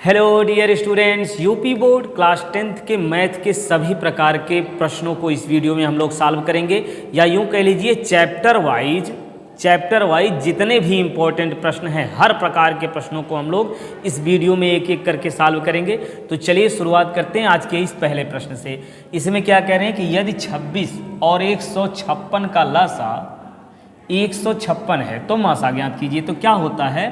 Hello dear students, UP board class 10th के math के सभी प्रकार के प्रश्नों को इस वीडियो में हम लोग सॉल्व करेंगे, या यूं कह लीजिए चैप्टर वाइज जितने भी इम्पोर्टेंट प्रश्न हैं हर प्रकार के प्रश्नों को हम लोग इस वीडियो में एक एक करके सॉल्व करेंगे। तो चलिए शुरुआत करते हैं आज के इस पहले प्रश्न से। इसमें क्या कह रहे हैं कि यदि 26 और 156 का लसा 156 है तो मासा ज्ञात कीजिए। तो क्या होता है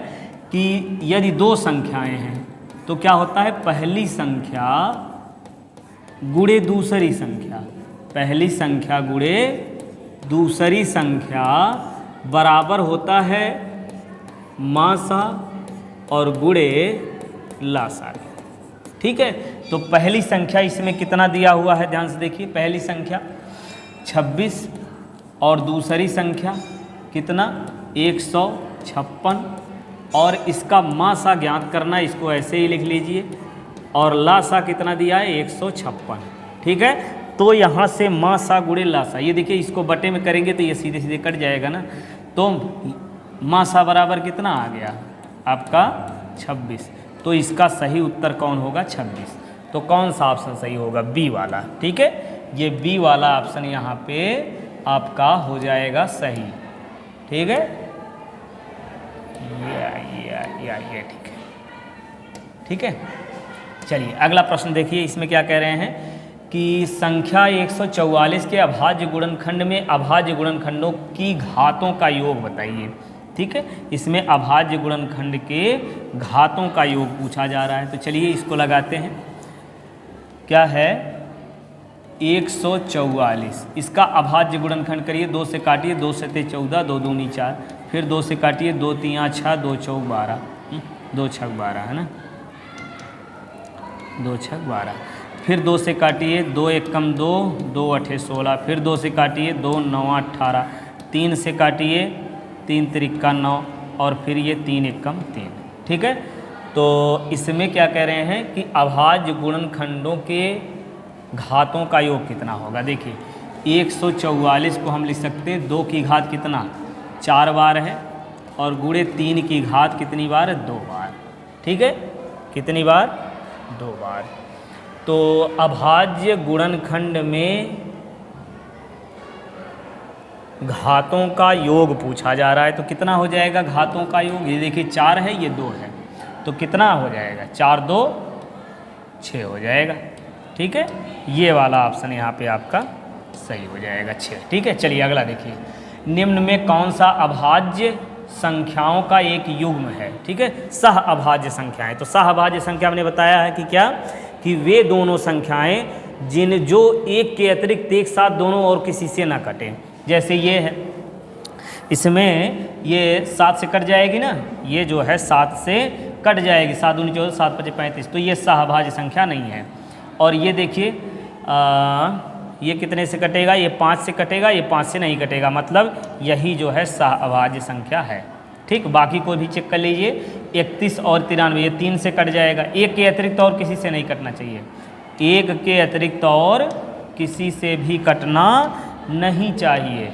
कि यदि दो संख्याएं हैं तो क्या होता है, पहली संख्या गुणे दूसरी संख्या, पहली संख्या गुणे दूसरी संख्या बराबर होता है मासा और गुणे लासा। ठीक है, तो पहली संख्या इसमें कितना दिया हुआ है, ध्यान से देखिए। पहली संख्या 26 और दूसरी संख्या कितना 156, और इसका मासा ज्ञात करना, इसको ऐसे ही लिख लीजिए। और लासा कितना दिया है 156। ठीक है, तो यहाँ से मासा गुणे लासा, ये देखिए इसको बटे में करेंगे तो ये सीधे सीधे कट जाएगा ना। तो मासा बराबर कितना आ गया आपका 26। तो इसका सही उत्तर कौन होगा 26। तो कौन सा ऑप्शन सही होगा, बी वाला। ठीक है, ये बी वाला ऑप्शन यहाँ पे आपका हो जाएगा सही। ठीक है, ये ठीक है। चलिए अगला प्रश्न देखिए, इसमें क्या कह रहे हैं कि संख्या 144 के अभाज्य गुणनखंड में अभाज्य गुणनखंडों की घातों का योग बताइए। ठीक है, इसमें अभाज्य गुणनखंड के घातों का योग पूछा जा रहा है। तो चलिए इसको लगाते हैं। क्या है 144, इसका अभाज्य गुणनखंड करिए। 2 से काटिए, 2 से 14, 2 दूनी 4, फिर 2 से काटिए, 2 तिया 6, 2 चौक 12, 2 छक 12 है ना, 2 छक 12। फिर 2 से काटिए, 2 एकम 2, 2 अठे 16, फिर 2 से काटिए, 2 9 18, 3 से काटिए, 3 त्रिक्का 9, और फिर ये 3 एकम 3। ठीक है, तो इसमें क्या कह रहे हैं कि अभाज्य गुणनखंडों के घातों का योग कितना होगा। देखिए 144 को हम लिख सकते हैं 2 की घात कितना 4 बार है, और गुणे 3 की घात कितनी बार है 2 बार। ठीक है, कितनी बार 2 बार। तो अभाज्य गुणनखंड में घातों का योग पूछा जा रहा है। तो कितना हो जाएगा घातों का योग, ये देखिए 4 है, ये 2 है, तो कितना हो जाएगा 4 2 6 हो जाएगा। ठीक है, ये वाला ऑप्शन यहाँ पे आपका सही हो जाएगा 6। ठीक है, चलिए अगला देखिए। निम्न में कौन सा अभाज्य संख्याओं का एक युग्म है। ठीक है, सह अभाज्य संख्याएं। तो सह अभाज्य संख्या हमने बताया है कि क्या, कि वे दोनों संख्याएं जो एक के अतिरिक्त एक साथ दोनों और किसी से ना कटें। जैसे ये है, इसमें ये 7 से कट जाएगी ना, ये जो है 7 से कट जाएगी, 7 दूनी 14, 7 पचे 35, तो ये सह अभाज्य संख्या नहीं है। और ये देखिए ये कितने से कटेगा, ये 5 से कटेगा, ये 5 से नहीं कटेगा, मतलब यही जो है सह अभाज्य संख्या है। ठीक, बाकी को भी चेक कर लीजिए। 31 और 93, ये 3 से कट जाएगा, एक के अतिरिक्त और किसी से नहीं कटना चाहिए, एक के अतिरिक्त और किसी से भी कटना नहीं चाहिए।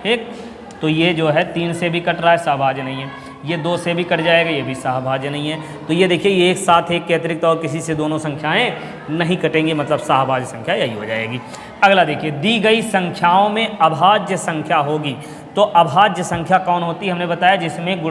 ठीक, तो ये जो है 3 से भी कट रहा है, सहभाज्य नहीं है। ये 2 से भी कट जाएगा, ये भी सहभाज्य नहीं है। तो ये देखिए ये एक साथ एक के अतिरिक्त और किसी से दोनों संख्याएं नहीं कटेंगी, मतलब सहभाज्य संख्या यही हो जाएगी। अगला देखिए, दी गई संख्याओं में अभाज्य संख्या होगी। तो अभाज्य संख्या कौन होती है, हमने बताया जिसमें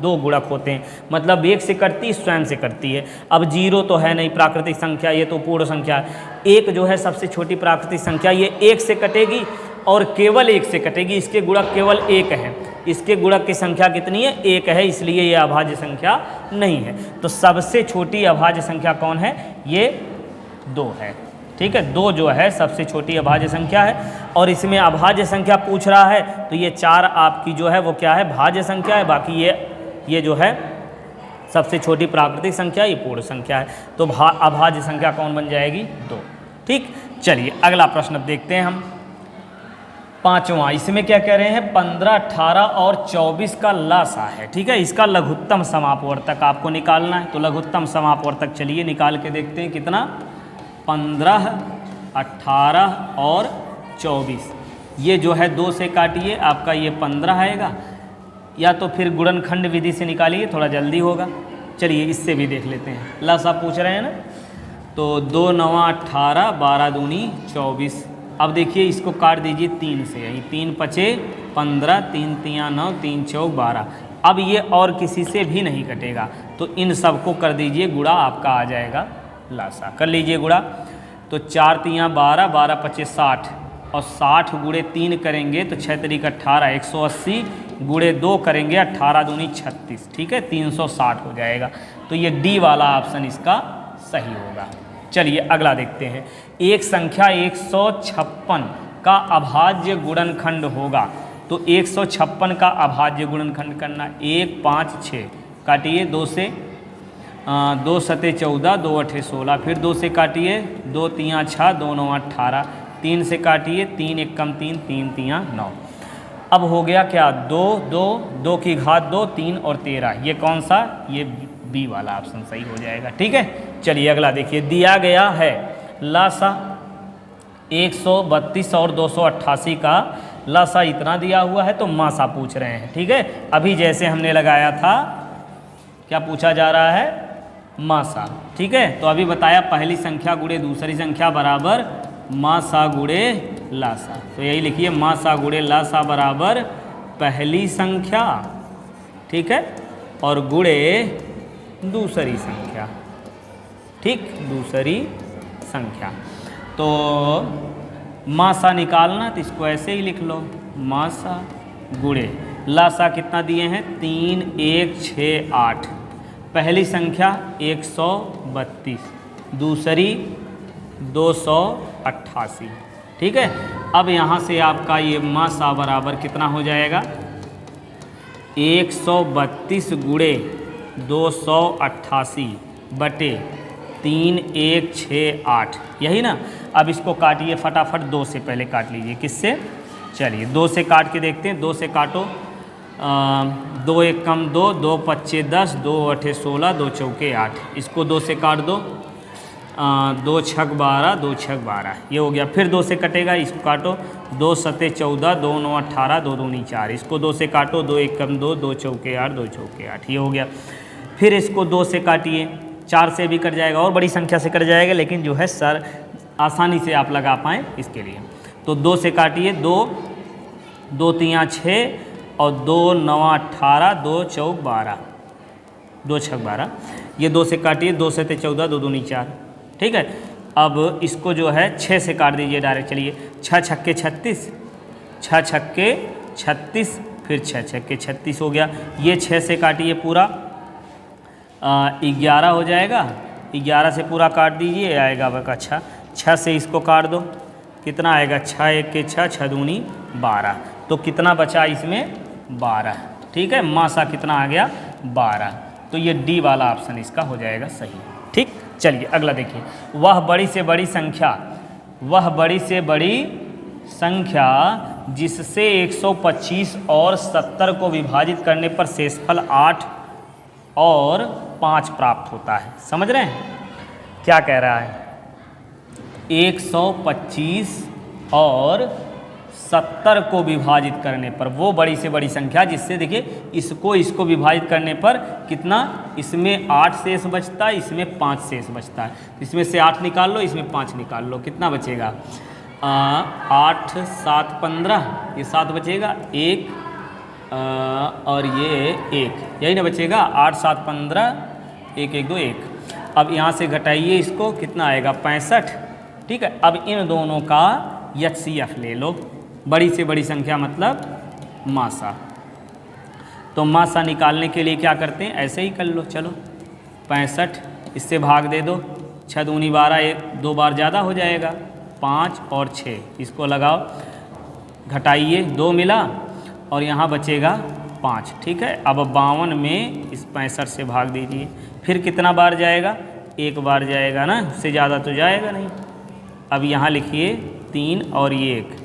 दो गुणक होते हैं, मतलब एक से कटती स्वयं से कटती है। अब 0 तो है नहीं प्राकृतिक संख्या, ये तो पूर्ण संख्या है। 1 जो है सबसे छोटी प्राकृतिक संख्या, ये 1 से कटेगी और केवल 1 से कटेगी, इसके गुणक केवल 1 है, इसके गुणक की संख्या कितनी है 1 है, इसलिए ये अभाज्य संख्या नहीं है। तो सबसे छोटी अभाज्य संख्या कौन है, ये 2 है। ठीक है, 2 जो है सबसे छोटी अभाज्य संख्या है। और इसमें अभाज्य संख्या पूछ रहा है, तो ये 4 आपकी जो है वो क्या है, भाज्य संख्या है। बाकी ये जो है सबसे छोटी प्राकृतिक संख्या, ये पूर्ण संख्या है। तो अभाज्य संख्या कौन बन जाएगी 2। ठीक, चलिए अगला प्रश्न अब देखते हैं हम। 5वां, इसमें क्या कह रहे हैं 15, 18 और 24 का लसा है। ठीक है, इसका लघुत्तम समापवर्तक आपको निकालना है। तो लघुत्तम समापवर्तक चलिए निकाल के देखते हैं कितना, 15, 18 और 24। ये जो है 2 से काटिए, आपका ये 15 आएगा, या तो फिर गुणनखंड विधि से निकालिए, थोड़ा जल्दी होगा। चलिए इससे भी देख लेते हैं, लासा पूछ रहे हैं ना। तो 2 9 18, 12 दूनी 24। अब देखिए इसको काट दीजिए 3 से, यही 3 पचे 15, 3 तियाँ 9, 3 चौक 12। अब ये और किसी से भी नहीं कटेगा, तो इन सबको कर दीजिए गुणा, आपका आ जाएगा लासा। कर लीजिए गुणा, तो 4 तियाँ 12, 12 पचे 60, और 60 गुणे 3 करेंगे तो 6 तरीक 18, 180 गुणे 2 करेंगे 18 दूनी 36, ठीक है, 360 हो जाएगा। तो ये डी वाला ऑप्शन इसका सही होगा। चलिए अगला देखते हैं। एक संख्या 156 का अभाज्य गुणनखंड होगा, तो 156 का अभाज्य गुणनखंड करना, 1 5 6 काटिए 2 से, 2 सते 14, 2 अठे 16, फिर 2 से काटिए, 2 तियाँ 6, 2 9 18, 3 से काटिए, 3 1 कम 3, 3 तियाँ 9। अब हो गया क्या, 2 2 2 की घात 2, 3 और 13, ये कौन सा, ये बी वाला ऑप्शन सही हो जाएगा। ठीक है, चलिए अगला देखिए। दिया गया है लासा 132 और 288 का लासा इतना दिया हुआ है, तो मासा पूछ रहे हैं। ठीक है, अभी जैसे हमने लगाया था, क्या पूछा जा रहा है, मासा। ठीक है, तो अभी बताया पहली संख्या गुणे दूसरी संख्या बराबर मासा गुणे लासा, तो यही लिखिए मासा गुणे लासा बराबर पहली संख्या, ठीक है, और गुणे दूसरी संख्या। ठीक, दूसरी संख्या। तो मासा निकालना, तो इसको ऐसे ही लिख लो, मासा गुणे लासा कितना दिए हैं, 3 1 6 8, पहली संख्या 132, दूसरी 288। ठीक है, अब यहाँ से आपका ये मासा बराबर कितना हो जाएगा, 132 गुणे 288 बटे 3 1 6 8, यही ना। अब इसको काटिए फटाफट, 2 से पहले काट लीजिए, किससे, चलिए 2 से काट के देखते हैं। 2 से काटो, 2 1 कम 2, 2 5 10, 2 8 16, 2 चौके 8, इसको 2 से काट दो, 2 6 12, 2 6 12, ये हो गया। फिर 2 से कटेगा, इसको काटो, 2 सते 14, 2 9 18, 2 दूनी 4, इसको 2 से काटो, 2 1 कम 2, 2 चौके 8, 2 चौके 8, ये हो गया। फिर इसको 2 से काटिए, 4 से भी कट जाएगा और बड़ी संख्या से कट जाएगा, लेकिन जो है सर आसानी से आप लगा पाएँ इसके लिए। तो 2 से काटिए, 2 2 तियाँ 6 और 2 9 18, 2 चौक 12, 2 6 12, ये 2 से काटिए, 2 सते 14, 2 दूनी 4। ठीक है, अब इसको जो है 6 से काट दीजिए डायरेक्ट। चलिए 6 छक्के 36, 6 छक्के 36, फिर 6 छक्के 36 हो गया। ये 6 से काटिए पूरा, 11 हो जाएगा, 11 से पूरा काट दीजिए, आएगा बका 6, 6 से इसको काट दो, कितना आएगा, 6 1 के 6, 6 दूनी 12, तो कितना बचा इसमें, 12। ठीक है, मासा कितना आ गया, 12, तो ये डी वाला ऑप्शन इसका हो जाएगा सही। ठीक, चलिए अगला देखिए। वह बड़ी से बड़ी संख्या, वह बड़ी से बड़ी संख्या जिससे 125 और 70 को विभाजित करने पर शेषफल 8 और 5 प्राप्त होता है। समझ रहे हैं क्या कह रहा है, 125 और 70 को विभाजित करने पर, वो बड़ी से बड़ी संख्या जिससे, देखिए इसको विभाजित करने पर कितना, इसमें 8 शेष बचता है, इसमें 5 शेष बचता है, इसमें से 8 निकाल लो, इसमें 5 निकाल लो, कितना बचेगा, 8 7 15, ये 7 बचेगा, 1 और ये 1, यही ना बचेगा, 8 7 15, 1 1 2 1। अब यहाँ से घटाइए इसको, कितना आएगा, 65। ठीक है, अब इन दोनों का HCF ले लो, बड़ी से बड़ी संख्या मतलब मासा। तो मासा निकालने के लिए क्या करते हैं, ऐसे ही कर लो, चलो 65 इससे भाग दे दो, 6 दूनी 12, 2 बार ज़्यादा हो जाएगा, 5 और 6, इसको लगाओ, घटाइए, 2 मिला और यहाँ बचेगा 5। ठीक है, अब 52 में इस 65 से भाग दीजिए, फिर कितना बार जाएगा, 1 बार जाएगा ना, उससे ज़्यादा तो जाएगा नहीं। अब यहाँ लिखिए 3 और ये 1,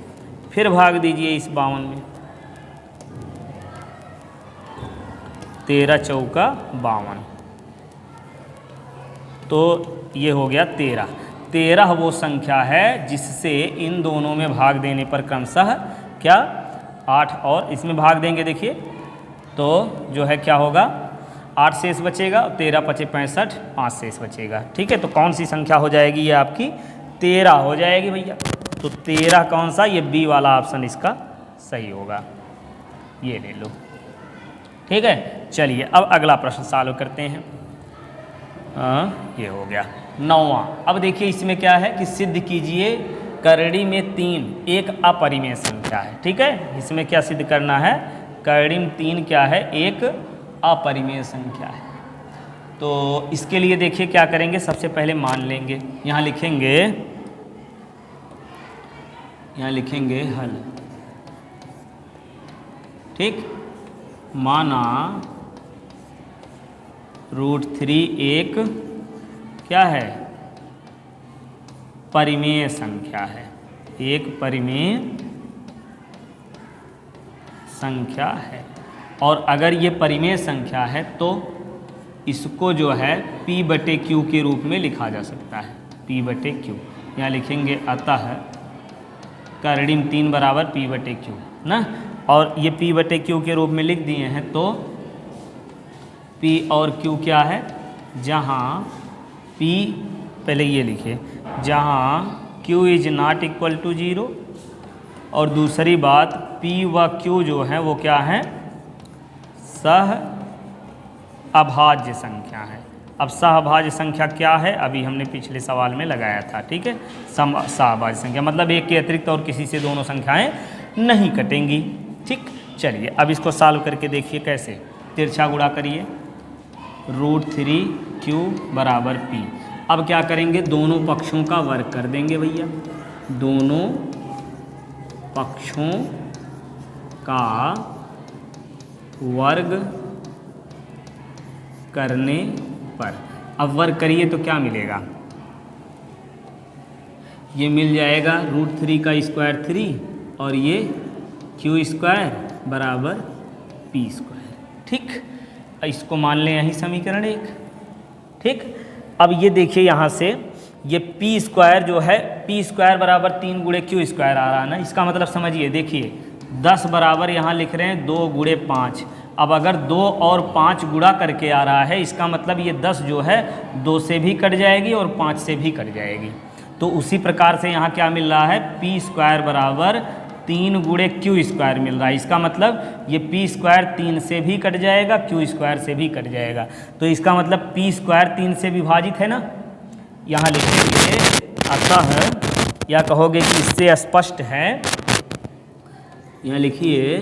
फिर भाग दीजिए इस 52 में, 13 चौका 52, तो ये हो गया 13। 13 वो संख्या है जिससे इन दोनों में भाग देने पर क्रमशः क्या, 8 और इसमें भाग देंगे, देखिए तो जो है क्या होगा, 8 शेष बचेगा, 13 पचे 65, 5 शेष बचेगा। ठीक है, तो कौन सी संख्या हो जाएगी ये आपकी? 13 हो जाएगी भैया। तो 13 कौन सा? ये बी वाला ऑप्शन इसका सही होगा, ये ले लो। ठीक है, चलिए अब अगला प्रश्न सॉल्व करते हैं। ये हो गया 9वां। अब देखिए इसमें क्या है कि सिद्ध कीजिए करड़ी में 3 एक अपरिमेय संख्या है। ठीक है, इसमें क्या सिद्ध करना है? करड़ी में 3 क्या है? एक अपरिमेय संख्या है। तो इसके लिए देखिए क्या करेंगे, सबसे पहले मान लेंगे, यहाँ लिखेंगे हल। ठीक, माना √3 एक क्या है? परिमेय संख्या है, एक परिमेय संख्या है। और अगर ये परिमेय संख्या है तो इसको जो है P/Q के रूप में लिखा जा सकता है, P/Q। यहाँ लिखेंगे अतः करड़ी में 3 बराबर P/Q ना, और ये P/Q के रूप में लिख दिए हैं तो P और Q क्या है? जहाँ P, पहले ये लिखे, जहाँ Q is not equal to 0, और दूसरी बात P व Q जो है वो क्या है? सह अभाज्य संख्या है। अब सहअभाज्य संख्या क्या है? अभी हमने पिछले सवाल में लगाया था। ठीक है, सहअभाज्य संख्या मतलब एक के अतिरिक्त और किसी से दोनों संख्याएं नहीं कटेंगी। ठीक, चलिए अब इसको सॉल्व करके देखिए कैसे। तिरछा गुणा करिए, √3Q बराबर P। अब क्या करेंगे? दोनों पक्षों का वर्ग कर देंगे भैया, दोनों पक्षों का वर्ग करने पर, अब वर्ग करिए तो क्या मिलेगा? ये मिल जाएगा √3 का स्क्वायर 3 और ये Q² बराबर P²। ठीक, इसको मान लें यही समीकरण 1। ठीक, अब ये देखिए यहाँ से ये P² जो है, P² बराबर 3 गुणे Q² आ रहा है ना, इसका मतलब समझिए, देखिए 10 बराबर यहाँ लिख रहे हैं 2 गुणे 5। अब अगर 2 और 5 गुणा करके आ रहा है, इसका मतलब ये 10 जो है 2 से भी कट जाएगी और 5 से भी कट जाएगी। तो उसी प्रकार से यहाँ क्या मिल रहा है? P² बराबर 3 गुणे Q² मिल रहा है। इसका मतलब ये P² 3 से भी कट जाएगा, Q² से भी कट जाएगा। तो इसका मतलब P² 3 से विभाजित है ना, यहाँ लिखेंगे अतः, या कहोगे कि इससे स्पष्ट है, यहाँ लिखिए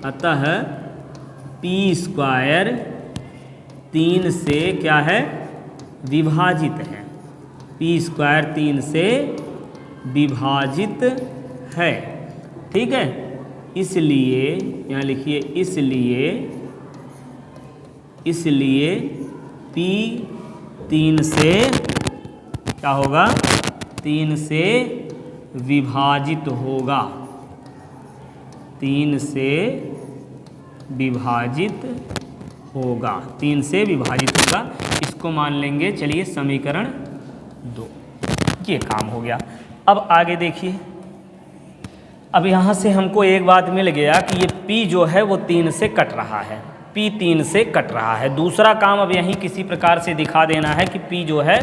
अतः P² 3 से क्या है? विभाजित है, P² 3 से विभाजित है। ठीक है, इसलिए यहाँ लिखिए इसलिए P 3 से क्या होगा? 3 से विभाजित होगा, 3 से विभाजित होगा, 3 से विभाजित होगा। इसको मान लेंगे, चलिए समीकरण 2, ये काम हो गया। अब आगे देखिए, अब यहाँ से हमको एक बात मिल गया कि ये P जो है वो 3 से कट रहा है, P 3 से कट रहा है। दूसरा काम अब यहीं किसी प्रकार से दिखा देना है कि P जो है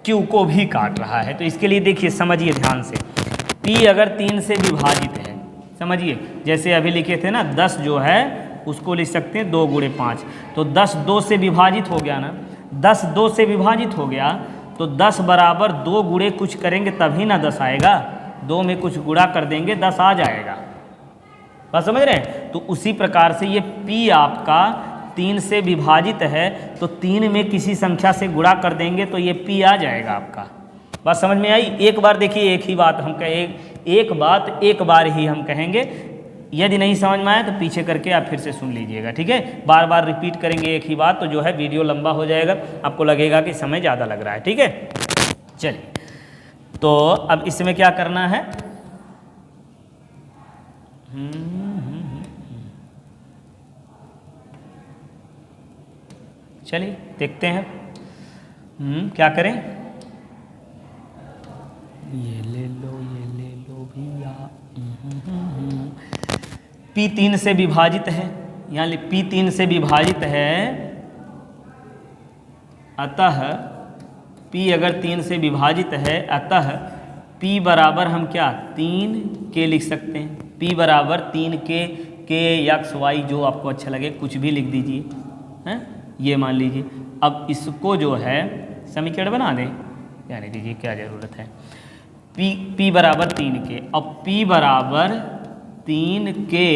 Q को भी काट रहा है। तो इसके लिए देखिए, समझिए ध्यान से, P अगर 3 से विभाजित है, समझिए जैसे अभी लिखे थे ना, 10 जो है उसको लिख सकते हैं 2 गुणे 5। तो 10 2 से विभाजित हो गया ना, 10 2 से विभाजित हो गया तो 10 बराबर 2 गुणे कुछ करेंगे तभी ना 10 आएगा, 2 में कुछ गुणा कर देंगे 10 आ जाएगा। बात समझ रहे हैं? तो उसी प्रकार से ये P आपका 3 से विभाजित है, तो 3 में किसी संख्या से गुणा कर देंगे तो ये P आ जाएगा आपका। बात समझ में आई? एक बार देखिए, एक ही बात हम एक बात एक बार ही हम कहेंगे, यदि नहीं समझ में आए तो पीछे करके आप फिर से सुन लीजिएगा। ठीक है, बार बार रिपीट करेंगे एक ही बात तो जो है वीडियो लंबा हो जाएगा, आपको लगेगा कि समय ज़्यादा लग रहा है। ठीक है, चलिए तो अब इसमें क्या करना है, चलिए देखते हैं क्या करें। ये ले लो भैया। P 3 से विभाजित है, यहाँ P 3 से विभाजित है अतः p अगर 3 से विभाजित है, अतः p बराबर हम क्या 3 के लिख सकते हैं। p बराबर 3 के x y जो आपको अच्छा लगे कुछ भी लिख दीजिए, हैं, ये मान लीजिए। अब इसको जो है समीकरण बना दें, यानी दीजिए क्या ज़रूरत है। p बराबर 3 के, अब p बराबर 3 के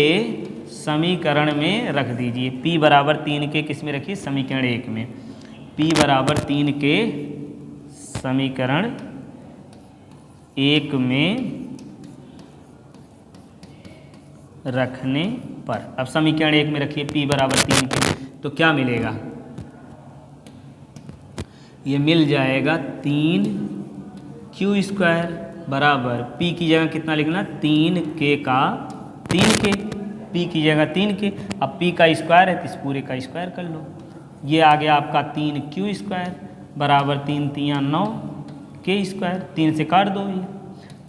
समीकरण में रख दीजिए। p बराबर 3 के किस में रखिए, समीकरण 1 में। p बराबर 3 के समीकरण 1 में रखने पर, अब समीकरण 1 में रखिए p बराबर 3 के, तो क्या मिलेगा, ये मिल जाएगा 3q² बराबर p की जगह कितना लिखना, 3k का 3k, p की जगह 3k। अब p का स्क्वायर है तो इस पूरे का स्क्वायर कर लो। ये आ गया आपका 3q² बराबर 3 3 9 k², 3 से काट दो ये,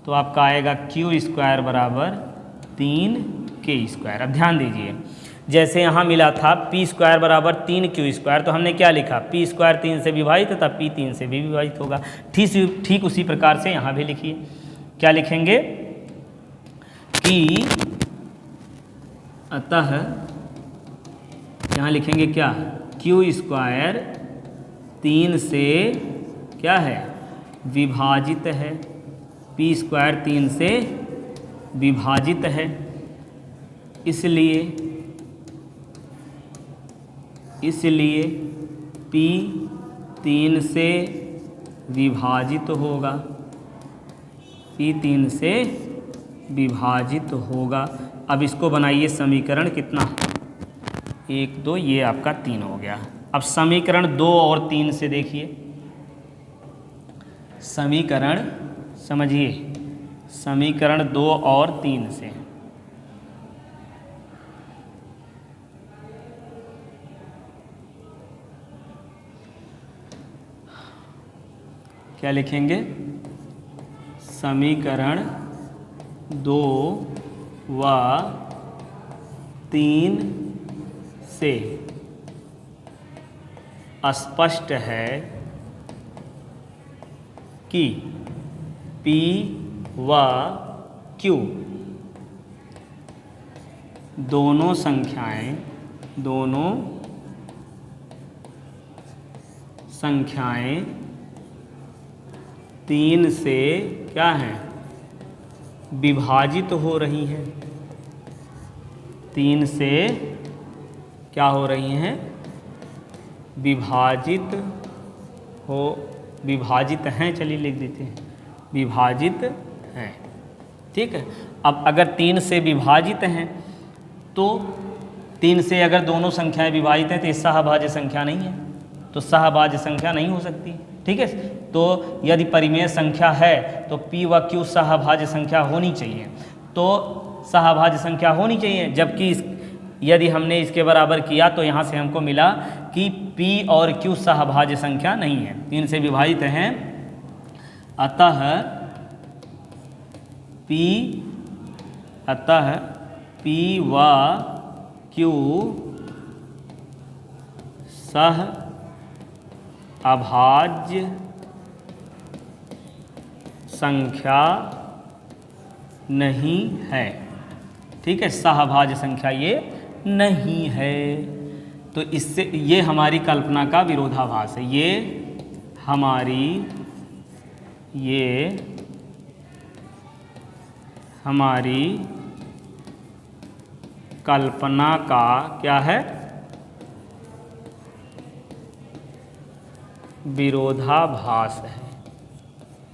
तो आपका आएगा q² बराबर 3k²। अब ध्यान दीजिए, जैसे यहाँ मिला था p² बराबर 3q², तो हमने क्या लिखा, p² 3 से विभाजित है तब p 3 से भी विभाजित होगा। ठीक उसी प्रकार से यहाँ भी लिखिए, क्या लिखेंगे कि अतः यहाँ लिखेंगे क्या, q² 3 से क्या है विभाजित है, p² 3 से विभाजित है, इसलिए p 3 से विभाजित होगा, p 3 से विभाजित होगा। अब इसको बनाइए समीकरण कितना, 1 2, ये आपका 3 हो गया। अब समीकरण 2 और 3 से देखिए, समीकरण समझिए, समीकरण 2 और 3 से क्या लिखेंगे, समीकरण 2 व 3 से स्पष्ट है कि p व q दोनों संख्याएं 3 से क्या हैं विभाजित हो रही हैं, 3 से क्या हो रही हैं, विभाजित हैं, चलिए लिख देते हैं, विभाजित हैं। ठीक है, अब अगर 3 से विभाजित हैं तो 3 से अगर दोनों संख्याएं विभाजित हैं तो ये सहभाज्य संख्या नहीं है, तो सहभाज्य संख्या नहीं हो सकती। ठीक है, तो यदि परिमेय संख्या है तो p व q सहभाज्य संख्या होनी चाहिए, तो सहभाज्य संख्या होनी चाहिए। जबकि यदि हमने इसके बराबर किया तो यहाँ से हमको मिला कि p और q सहभाज्य संख्या नहीं है, 3 से विभाजित हैं, अतः p व q सहअभाज्य संख्या नहीं है। ठीक है, सहभाज्य संख्या ये नहीं है, तो इससे ये हमारी कल्पना का विरोधाभास है, ये हमारी कल्पना का क्या है, विरोधाभास है,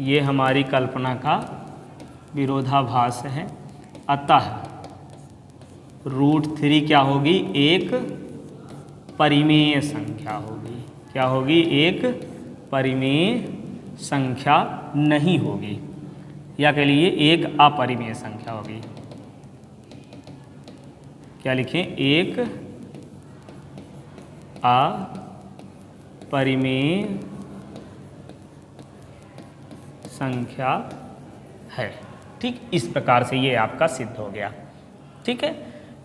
ये हमारी कल्पना का विरोधाभास है। अतः √3 क्या होगी, एक परिमेय संख्या होगी, क्या होगी, एक परिमेय संख्या नहीं होगी, या कह लिए एक अपरिमेय संख्या होगी। क्या लिखें, एक अपरिमेय संख्या है। ठीक, इस प्रकार से ये आपका सिद्ध हो गया। ठीक है,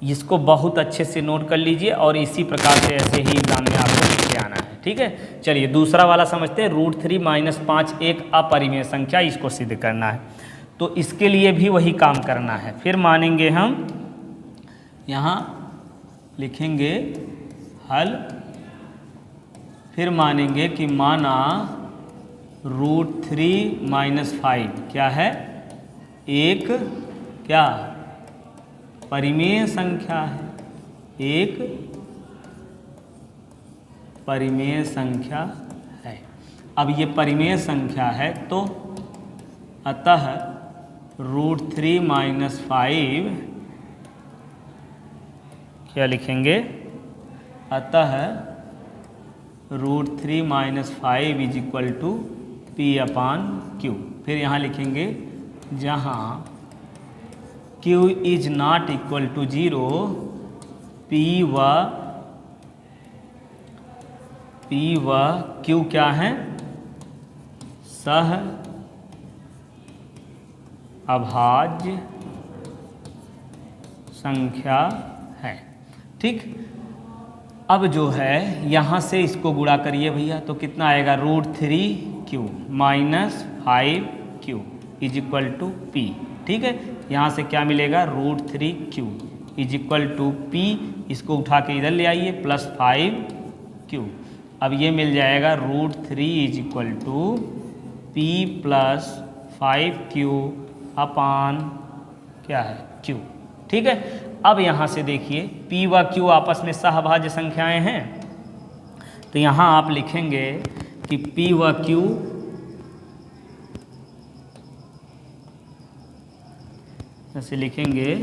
इसको बहुत अच्छे से नोट कर लीजिए और इसी प्रकार से ऐसे ही एग्जाम में आपको आना है। ठीक है, चलिए दूसरा वाला समझते हैं। √3 - 5 एक अपरिमेय संख्या, इसको सिद्ध करना है। तो इसके लिए भी वही काम करना है। फिर मानेंगे हम, यहाँ लिखेंगे हल, फिर मानेंगे कि माना √3 - 5 क्या है, एक क्या परिमेय संख्या है, एक परिमेय संख्या है। अब ये परिमेय संख्या है तो अतः √3 - 5 क्या लिखेंगे, अतः √3 - 5 = P/Q। फिर यहाँ लिखेंगे जहाँ Q ≠ 0, P व Q क्या है, सह अभाज्य संख्या है। ठीक, अब जो है यहाँ से इसको गुणा करिए भैया, तो कितना आएगा, √3Q - 5Q = P। ठीक है, यहाँ से क्या मिलेगा, √3Q = P, इसको उठा के इधर ले आइए, +5Q। अब ये मिल जाएगा √3 = P + 5Q अपान क्या है, Q। ठीक है, अब यहाँ से देखिए P व Q आपस में सहभाज्य संख्याएं हैं, तो यहाँ आप लिखेंगे कि P व Q ऐसे लिखेंगे,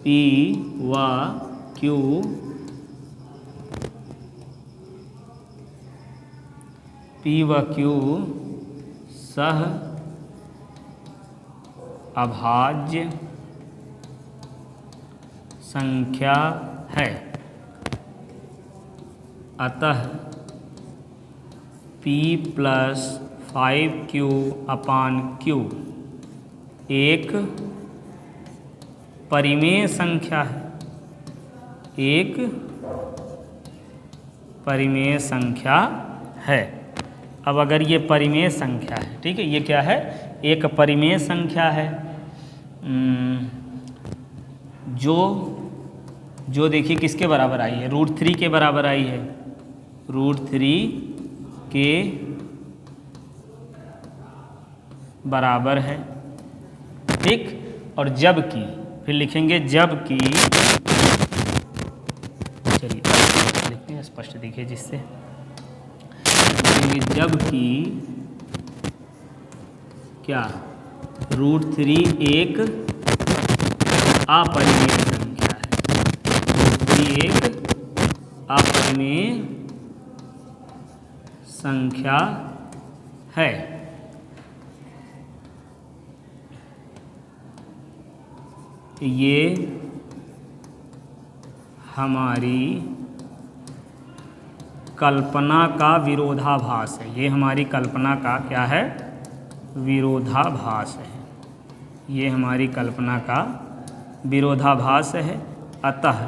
P व Q सह अभाज्य संख्या है। अतः P + 5Q अपान Q एक परिमेय संख्या है, एक परिमेय संख्या है। अब अगर ये परिमेय संख्या है, ठीक है, ये क्या है, एक परिमेय संख्या है, जो देखिए किसके बराबर आई है, √3 के बराबर आई है, √3 के बराबर है। ठीक, और जबकि, फिर लिखेंगे जबकि, चलिए लिखते हैं स्पष्ट दिखे जिससे, जबकि क्या, √3 एक अपरिमेय संख्या है, √3 एक अपरिमेय संख्या है। ये हमारी कल्पना का विरोधाभास है, ये हमारी कल्पना का क्या है, विरोधाभास है, ये हमारी कल्पना का विरोधाभास है। अतः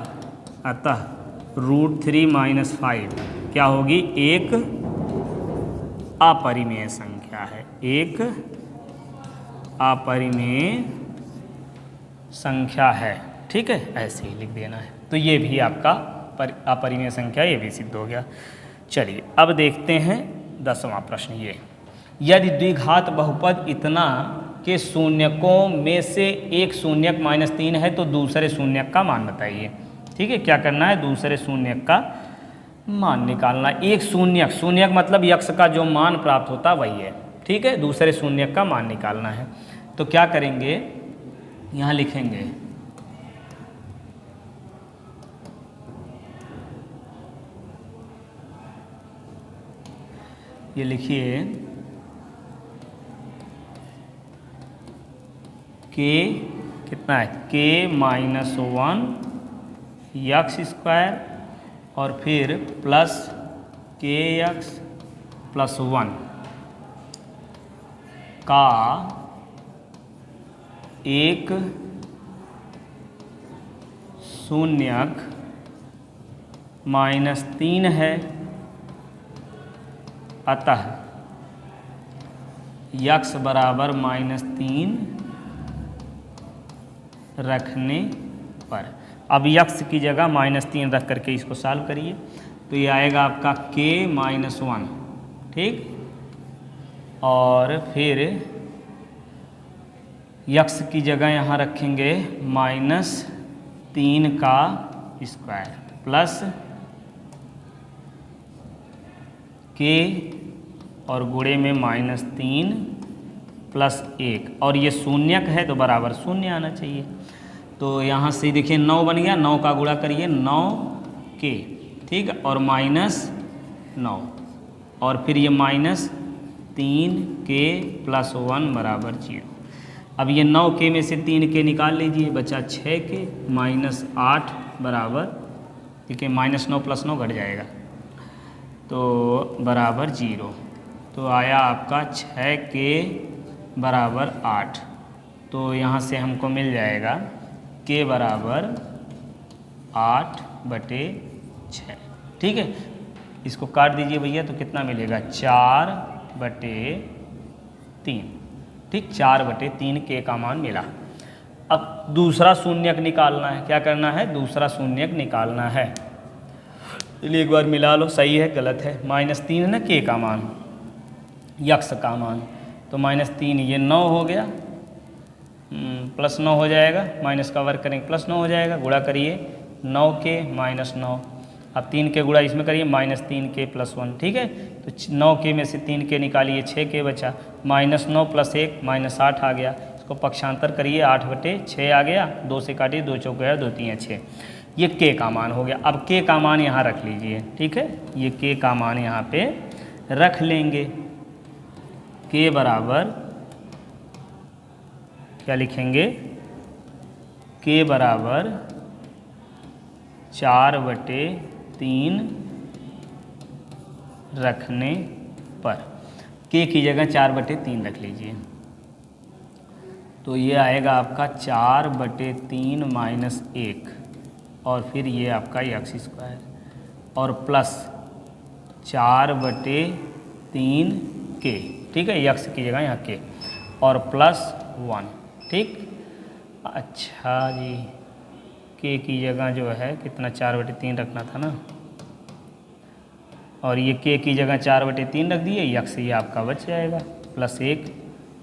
√3 - 5 क्या होगी, एक अपरिमेय संख्या है, एक अपरिमेय संख्या है। ठीक है, ऐसे ही लिख देना है। तो ये भी आपका अपरिमेय संख्या, ये भी सिद्ध हो गया। चलिए अब देखते हैं 10वां प्रश्न। ये, यदि द्विघात बहुपद इतना के शून्यकों में से एक शून्यक -3 है तो दूसरे शून्यक का मान बताइए। ठीक है, क्या करना है, दूसरे शून्यक का मान निकालना। एक शून्यक मतलब यक्ष का जो मान प्राप्त होता वही है। ठीक है, दूसरे शून्यक का मान निकालना है। तो क्या करेंगे, यहाँ लिखेंगे ये लिखिए k कितना है, k - 1 x² और फिर प्लस kx + 1 का एक शून्यक -3 है अतः यक्स बराबर -3 रखने पर, अब यक्स की जगह -3 रख करके इसको सॉल्व करिए, तो ये आएगा आपका k-1, ठीक। और फिर यक्स की जगह यहाँ रखेंगे -3 का स्क्वायर प्लस k और गुणे में -3 प्लस 1, और ये शून्यक है तो बराबर शून्य आना चाहिए। तो यहाँ से देखिए 9 बन गया, 9 का गुणा करिए 9k, ठीक है, और -9, और फिर ये -3k + 1 बराबर 0। अब ये 9k में से 3k निकाल लीजिए, बचा 6k -8 बराबर, ठीक है, -9 + 9 घट जाएगा तो बराबर 0। तो आया आपका 6k बराबर 8। तो यहाँ से हमको मिल जाएगा k बराबर 8/6, ठीक है। इसको काट दीजिए भैया, तो कितना मिलेगा 4/3, ठीक, 4/3 k का मान मिला। अब दूसरा शून्यक निकालना है, क्या करना है, दूसरा शून्यक निकालना है। चलिए एक बार मिला लो, सही है गलत है, -3 है ना k का मान, यक्स का मान, तो -3 ये 9 हो गया, +9 हो जाएगा, माइनस का वर्ग करेंगे +9 हो जाएगा, गुणा करिए 9k -9, अब 3 के गुणा इसमें करिए -3k + 1, ठीक है। तो 9k में से 3k निकालिए, 6k बचा, -9 + 1 -8 आ गया, इसको पक्षांतर करिए 8/6 आ गया, 2 से काटिए, 2 चौके 2 3 6, ये k का मान हो गया। अब k का मान यहाँ रख लीजिए, ठीक है, ये k का मान यहाँ पे रख लेंगे, k बराबर क्या लिखेंगे, k बराबर 4/3 रखने पर, k की जगह 4/3 रख लीजिए, तो ये आएगा आपका 4/3 - 1, और फिर ये आपका यक्स स्क्वायर, और प्लस 4/3k, ठीक है, यक्स की जगह यहाँ k, और +1, ठीक। अच्छा जी, k की जगह जो है कितना 4/3 रखना था ना, और ये k की जगह 4/3 रख दिए, यक्स ये आपका बच जाएगा +1,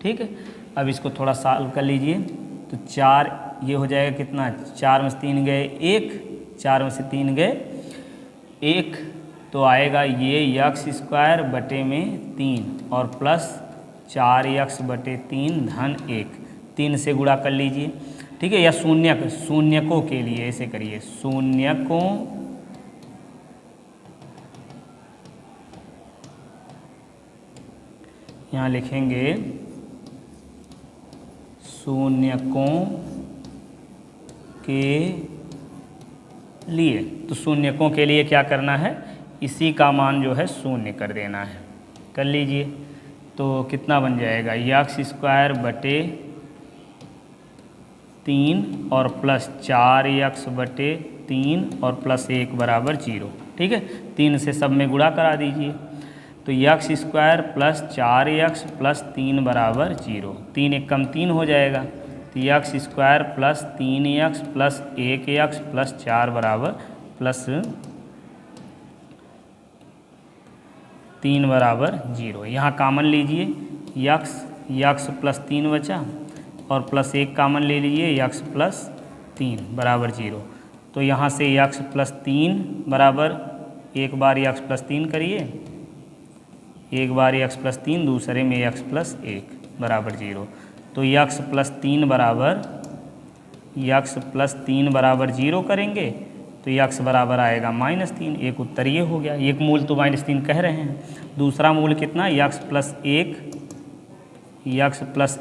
ठीक है। अब इसको थोड़ा सॉल्व कर लीजिए, तो 4 ये हो जाएगा कितना, 4 में से 3 गए 1, 4 में से 3 गए 1, तो आएगा ये यक्स स्क्वायर बटे में 3 और प्लस 4x/3 धन 1, 3 से गुणा कर लीजिए, ठीक है, या शून्यकों के लिए ऐसे करिए, शून्यकों यहाँ लिखेंगे, शून्यकों के लिए, तो शून्यकों के लिए क्या करना है, इसी का मान जो है शून्य कर देना है, कर लीजिए। तो कितना बन जाएगा, यक्स स्क्वायर बटे 3 और प्लस 4x/3 और प्लस 1 बराबर 0, ठीक है। 3 से सब में गुणा करा दीजिए, तो x square plus 4x plus 3 बराबर 0, 3 1 कम 3 हो जाएगा, तो x square plus 3x plus 1x plus 4 बराबर प्लस 3 बराबर 0। यहाँ कामन लीजिए, यक्स प्लस 3 बचा और प्लस 1 कामन ले लीजिए, यक्स प्लस 3 बराबर 0। तो यहाँ से यक्स प्लस 3 बराबर, एक बार यक्स प्लस 3 करिए, एक बार यक्स प्लस 3, दूसरे में यक्स प्लस 1 बराबर 0। तो यक्स प्लस 3 बराबर 0 करेंगे तो यक्स बराबर आएगा -3, एक उत्तर ये हो गया। एक मूल तो -3 कह रहे हैं, दूसरा मूल कितना, यक्स प्लस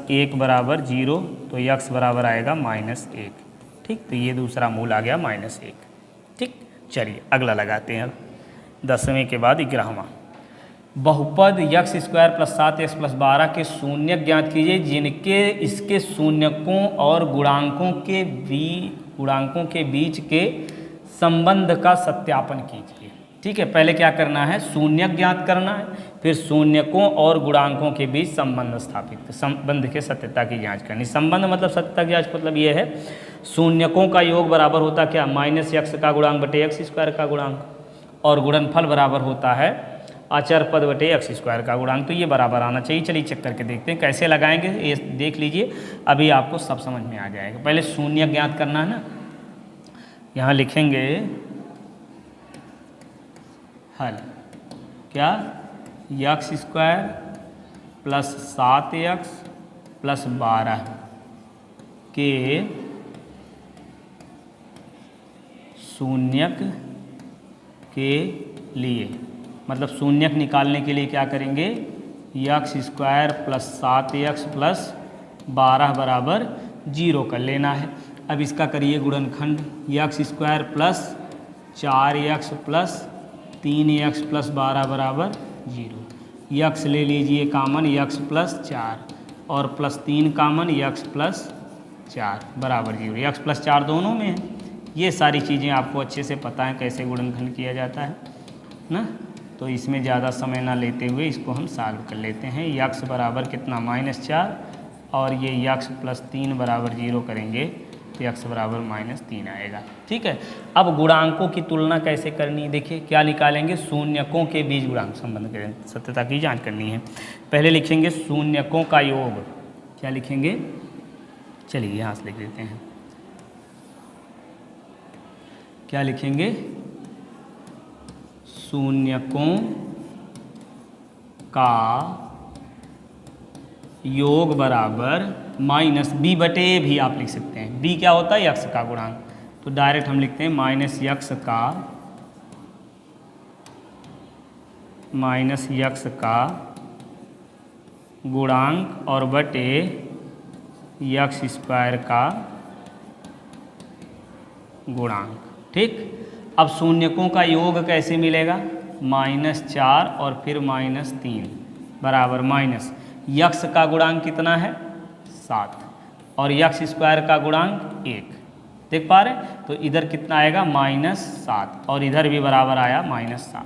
1 बराबर 0, तो यक्स बराबर आएगा -1, ठीक। तो ये दूसरा मूल आ गया -1, ठीक। चलिए अगला लगाते हैं, अब 10वें के बाद 11वां। बहुपद x square plus 7x plus 12 के शून्यक ज्ञात कीजिए जिनके इसके शून्यकों और गुणांकों के बीच के संबंध का सत्यापन कीजिए। ठीक है, पहले क्या करना है, शून्यक ज्ञात करना है, फिर शून्यकों और गुणांकों के बीच संबंध स्थापित, संबंध के सत्यता की जांच करनी। संबंध मतलब सत्यता की जांच मतलब ये है, शून्यकों का योग बराबर होता क्या, माइनस यक्स का गुणांक बटे एक्स स्क्वायर का गुणांक, और गुणनफल बराबर होता है अचर पद बटे एक्स स्क्वायर का गुणांक। तो ये बराबर आना चाहिए। चलिए चेक करके देखते हैं कैसे लगाएंगे, ये देख लीजिए, अभी आपको सब समझ में आ जाएगा। पहले शून्य ज्ञात करना है ना, यहाँ लिखेंगे हल, क्या, x square plus 7x plus 12 के शून्यक के लिए, मतलब शून्यक निकालने के लिए क्या करेंगे, x square plus 7x plus 12 बराबर 0 कर लेना है। अब इसका करिए गुणनखंड, X square plus 4x plus 3x plus 12 बराबर 0। यक्स ले लीजिए कामन, यक्स प्लस 4 और प्लस 3 कामन, यक्स प्लस 4 बराबर 0। यक्स प्लस 4 दोनों में है। ये सारी चीज़ें आपको अच्छे से पता है कैसे गुणनखंड किया जाता है ना, तो इसमें ज़्यादा समय ना लेते हुए इसको हम सॉल्व कर लेते हैं। यक्स बराबर कितना, -4, और ये यक्स प्लस 3 बराबर 0 करेंगे तो यक्स बराबर -3 आएगा। ठीक है, अब गुणांकों की तुलना कैसे करनी है, देखिए क्या निकालेंगे, शून्यकों के बीच गुणांक संबंध के सत्यता की जांच करनी है। पहले लिखेंगे शून्यकों का योग, क्या लिखेंगे, चलिए यहाँ से लिख देते हैं, क्या लिखेंगे, शून्यकों का योग बराबर माइनस बी बटे ए भी आप लिख सकते हैं। बी क्या होता है, यक्स का गुणांक, तो डायरेक्ट हम लिखते हैं माइनस यक्स का गुणांक और बटे यक्स स्क्वायर का गुणांक। ठीक, अब शून्यकों का योग कैसे मिलेगा, -4 और फिर -3 बराबर माइनस यक्स का गुणांक कितना है 7 और यक्स स्क्वायर का गुणांक 1, देख पा रहे हैं, तो इधर कितना आएगा -7 और इधर भी बराबर आया -7।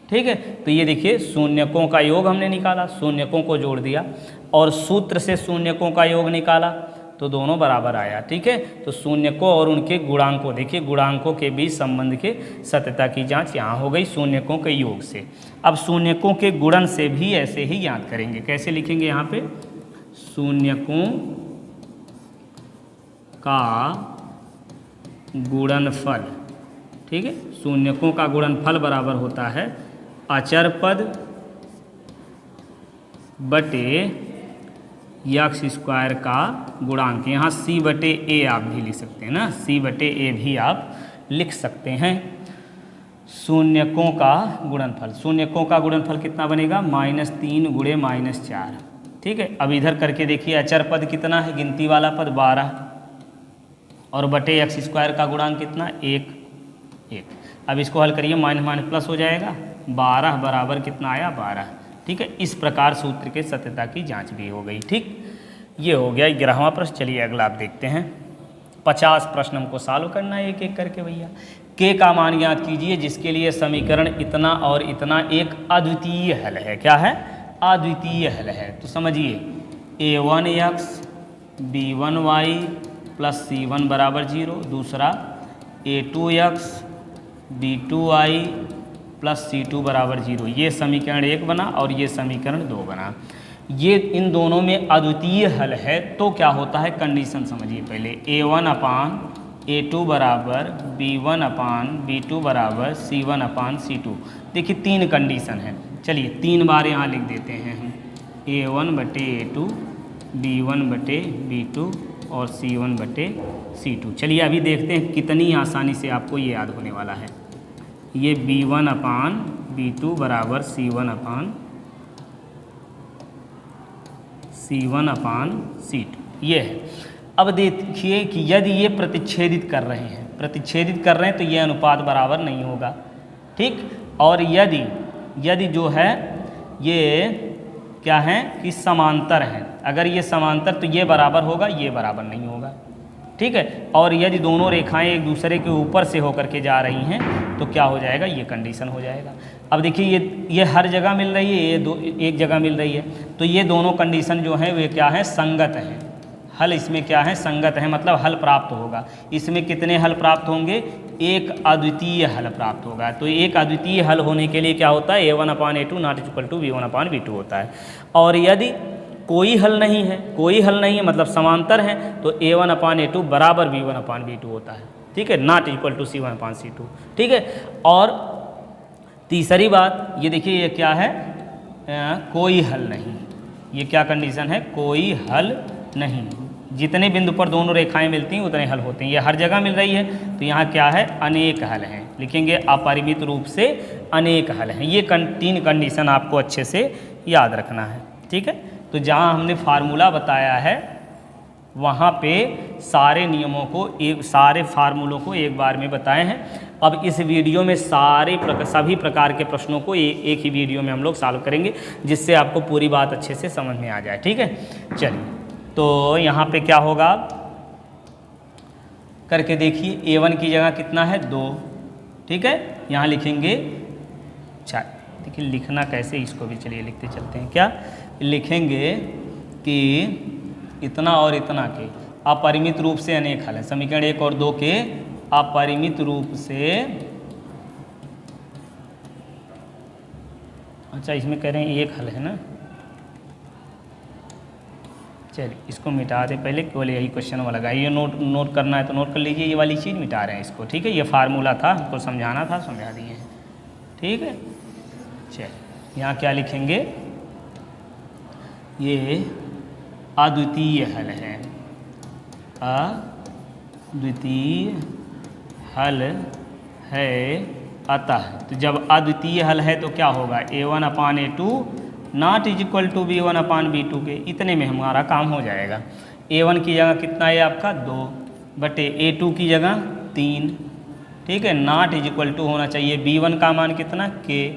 ठीक है, तो ये देखिए शून्यकों का योग हमने निकाला, शून्यकों को जोड़ दिया और सूत्र से शून्यकों का योग निकाला तो दोनों बराबर आया। ठीक है, तो शून्यकों और उनके गुणांकों, देखिए गुणांकों के बीच संबंध के सत्यता की जांच यहाँ हो गई शून्यकों के योग से। अब शून्यकों के गुणन से भी ऐसे ही याद करेंगे, कैसे लिखेंगे यहाँ पे, शून्यकों का गुणनफल। ठीक है, शून्यकों का गुणनफल बराबर होता है अचर पद बटे यक्स स्क्वायर का गुणांक। यहाँ c बटे ए आप भी लिख सकते हैं ना, c बटे ए भी आप लिख सकते हैं। शून्यकों का गुणनफल, शून्यकों का गुणनफल कितना बनेगा, -3 गुणे -4। ठीक है, अब इधर करके देखिए अचर पद कितना है, गिनती वाला पद 12 और बटे एक्स स्क्वायर का गुणांक कितना 1। अब इसको हल करिए, माइनस प्लस हो जाएगा, 12 बराबर कितना आया 12। ठीक है, इस प्रकार सूत्र के सत्यता की जांच भी हो गई। ठीक, ये हो गया 11वां प्रश्न। चलिए अगला आप देखते हैं, 50 प्रश्न हमको सॉल्व करना है एक एक करके भैया। के का मान ज्ञात कीजिए जिसके लिए समीकरण इतना और इतना एक अद्वितीय हल है। क्या है, अद्वितीय हल है। तो समझिए a1x b1y प्लस c1 बराबर 0, दूसरा a2x b2y प्लस c2 बराबर 0। ये समीकरण 1 बना और ये समीकरण 2 बना। ये इन दोनों में अद्वितीय हल है तो क्या होता है, कंडीशन समझिए पहले, a1 अपान a2 बराबर b1 अपान b2 बराबर c1 अपान c2। देखिए 3 कंडीशन है, चलिए 3 बार यहाँ लिख देते हैं हम, a1 बटे a2 b1 बटे b2 और c1 बटे c2। चलिए अभी देखते हैं कितनी आसानी से आपको ये याद होने वाला है। ये b1 अपान b2 बराबर c1 अपान c2 ये है। अब देखिए कि यदि ये प्रतिच्छेदित कर रहे हैं तो ये अनुपात बराबर नहीं होगा। ठीक, और यदि जो है ये क्या है कि समांतर है, अगर ये समांतर तो ये बराबर होगा, ये बराबर नहीं होगा। ठीक है, और यदि दोनों रेखाएं एक दूसरे के ऊपर से होकर के जा रही हैं तो क्या हो जाएगा, ये कंडीशन हो जाएगा। अब देखिए ये हर जगह मिल रही है, ये दो एक जगह मिल रही है, तो ये दोनों कंडीशन जो हैं वे क्या है, संगत हैं। हल इसमें क्या है, संगत है, मतलब हल प्राप्त होगा। इसमें कितने हल प्राप्त होंगे, एक अद्वितीय हल प्राप्त होगा। तो एक अद्वितीय हल होने के लिए क्या होता है, a1/a2 not equal to b1/b2 होता है। और यदि कोई हल नहीं है, कोई हल नहीं है मतलब समांतर है, तो a1/a2 बराबर b1/b2 होता है, ठीक है, नॉट इक्वल टू c1/c2, ठीक है। और तीसरी बात ये देखिए, ये क्या है, कोई हल नहीं, ये क्या कंडीशन है, कोई हल नहीं। जितने बिंदु पर दोनों रेखाएं मिलती हैं उतने हल होते हैं। ये हर जगह मिल रही है, तो यहाँ क्या है, अनेक हल हैं, लिखेंगे अपरिमित रूप से अनेक हल हैं। ये 3 कंडीशन आपको अच्छे से याद रखना है, ठीक है। तो जहाँ हमने फार्मूला बताया है वहाँ पे सारे नियमों को सारे फार्मूलों को एक बार में बताए हैं। अब इस वीडियो में सभी प्रकार के प्रश्नों को एक ही वीडियो में हम लोग सॉल्व करेंगे, जिससे आपको पूरी बात अच्छे से समझ में आ जाए, ठीक है। चलिए, तो यहाँ पे क्या होगा, करके देखिए, a1 की जगह कितना है, 2, ठीक है। यहाँ लिखेंगे, अच्छा देखिए लिखना कैसे, इसको भी चलिए लिखते चलते हैं। क्या लिखेंगे कि इतना और इतना के अपरिमित रूप से अनेक हल है। समीकरण 1 और 2 के अपरिमित रूप से, अच्छा इसमें कह रहे हैं एक हल है ना, चलिए इसको मिटा दें पहले, केवल यही क्वेश्चन वाला लगा। ये नोट करना है तो नोट कर लीजिए, ये वाली चीज़ मिटा रहे हैं इसको, ठीक है। ये फार्मूला था, हमको समझाना था, समझा दिए हैं, ठीक है। चलिए यहाँ क्या लिखेंगे, ये अद्वितीय हल है, अद्वितीय हल है। अतः तो जब अद्वितीय हल है तो क्या होगा, a1/a2 not is equal to b1/b2 के, इतने में हमारा काम हो जाएगा। a1 की जगह कितना है आपका, 2 बटे a2 की जगह 3, ठीक है, नॉट इज इक्वल टू होना चाहिए b1 का मान कितना, k,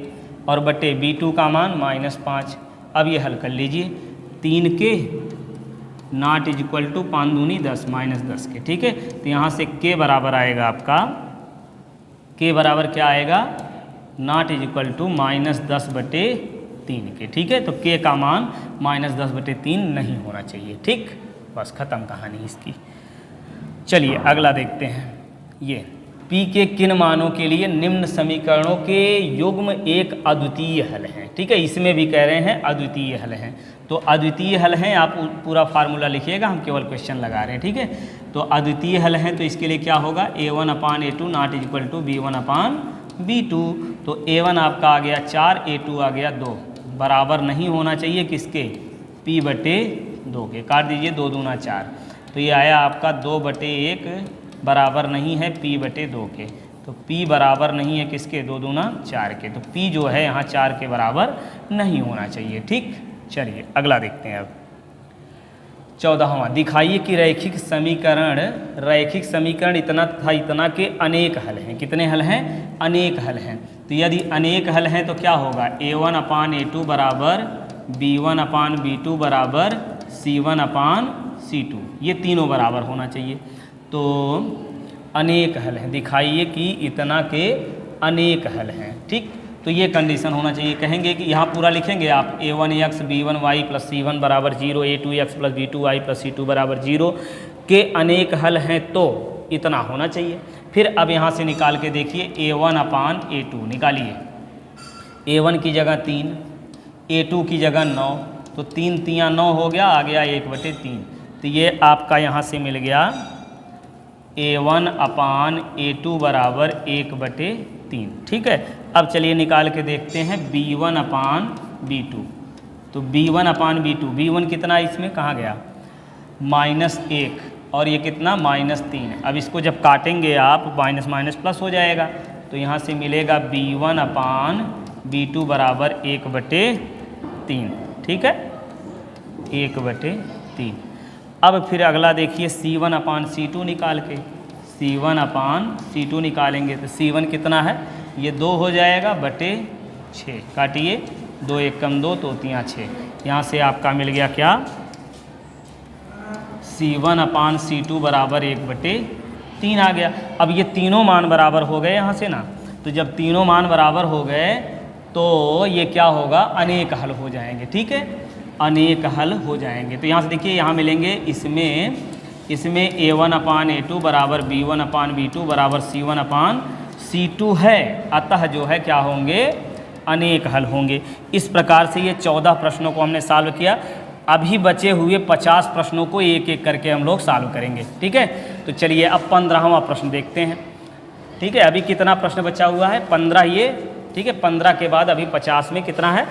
और बटे b2 का मान -5। अब ये हल कर लीजिए, 3k not is equal to 5 दूनी 10 -10 के, ठीक है। तो यहाँ से k बराबर आएगा आपका, k बराबर क्या आएगा, नॉट इज इक्वल टू -10/3 के, ठीक है। तो k का मान -10/3 नहीं होना चाहिए, ठीक, बस ख़त्म कहानी इसकी। चलिए अगला देखते हैं। ये p के किन मानों के लिए निम्न समीकरणों के युग्म एक अद्वितीय हल है, ठीक है। इसमें भी कह रहे हैं अद्वितीय हल हैं, तो अद्वितीय हल हैं, आप पूरा फार्मूला लिखिएगा, हम केवल क्वेश्चन लगा रहे हैं, ठीक है। तो अद्वितीय हल हैं, तो इसके लिए क्या होगा, a1/a2 not is equal to b1/b2। तो a1 आपका आ गया 4, a2 आ गया 2, बराबर नहीं होना चाहिए किसके, p/2 के, काट दीजिए, 2 दूना 4, तो ये आया आपका 2/1 बराबर नहीं है p/2 के। तो p बराबर नहीं है किसके, 2 दूना 4 के, तो p जो है यहाँ 4 के बराबर नहीं होना चाहिए, ठीक। चलिए अगला देखते हैं। अब 14वां, दिखाइए कि रैखिक समीकरण इतना तथा इतना के अनेक हल हैं। कितने हल हैं, अनेक हल हैं। तो यदि अनेक हल हैं तो क्या होगा, a1/a2 बराबर b1/b2 बराबर c1/c2, ये तीनों बराबर होना चाहिए। तो अनेक हल हैं, दिखाइए कि इतना के अनेक हल हैं, ठीक। तो ये कंडीशन होना चाहिए। कहेंगे कि यहाँ पूरा लिखेंगे आप, a1x b1y प्लस c1 बराबर 0, a2x plus b2y plus c2 बराबर 0 के अनेक हल हैं तो इतना होना चाहिए। फिर अब यहाँ से निकाल के देखिए, a1/a2 निकालिए, a1 की जगह 3, a2 की जगह 9, तो 3 3 9 हो गया, आ गया 1/3। तो ये आपका यहाँ से मिल गया a1/a2 बराबर 1/3, ठीक है। अब चलिए निकाल के देखते हैं b1/b2। तो b1/b2, b1 कितना इसमें कहाँ गया, -1, और ये कितना -3। अब इसको जब काटेंगे आप माइनस माइनस प्लस हो जाएगा, तो यहाँ से मिलेगा b1/b2 बराबर 1/3, ठीक है, 1/3। अब फिर अगला देखिए c1/c2 निकाल के, c1/c2 निकालेंगे तो c1 कितना है, ये 2 हो जाएगा बटे 6, काटिए, 2 1 कम 2 तो 3 6, यहाँ से आपका मिल गया क्या, c1/c2 बराबर 1/3 आ गया। अब ये तीनों मान बराबर हो गए यहाँ से ना, तो जब तीनों मान बराबर हो गए तो ये क्या होगा, अनेक हल हो जाएंगे। ठीक है, अनेक हल हो जाएंगे। तो यहाँ से देखिए, यहाँ मिलेंगे इसमें a1/a2 बराबर b1/b2 बराबर c1/c2 है। अतः जो है क्या होंगे, अनेक हल होंगे। इस प्रकार से ये 14 प्रश्नों को हमने सॉल्व किया। अभी बचे हुए 50 प्रश्नों को एक एक करके हम लोग सॉल्व करेंगे। ठीक है, तो चलिए अब 15वां प्रश्न देखते हैं। ठीक है, अभी कितना प्रश्न बचा हुआ है, 15 ये। ठीक है, 15 के बाद अभी 50 में कितना है,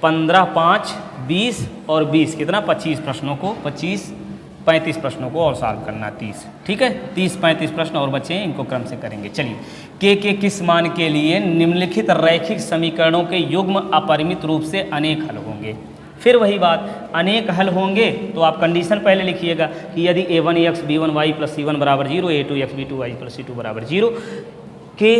15, 5, 20 और 20 कितना, 25 प्रश्नों को, 35 प्रश्नों को और सॉल्व करना, 30। ठीक है, 30-35 प्रश्न और बचे हैं, इनको क्रम से करेंगे। चलिए, के किस मान के लिए निम्नलिखित रैखिक समीकरणों के युग्म अपरिमित रूप से अनेक हल होंगे। फिर वही बात, अनेक हल होंगे तो आप कंडीशन पहले लिखिएगा कि यदि a1x b1y + c1 बराबर 0, a2x b2y + c2 बराबर 0 के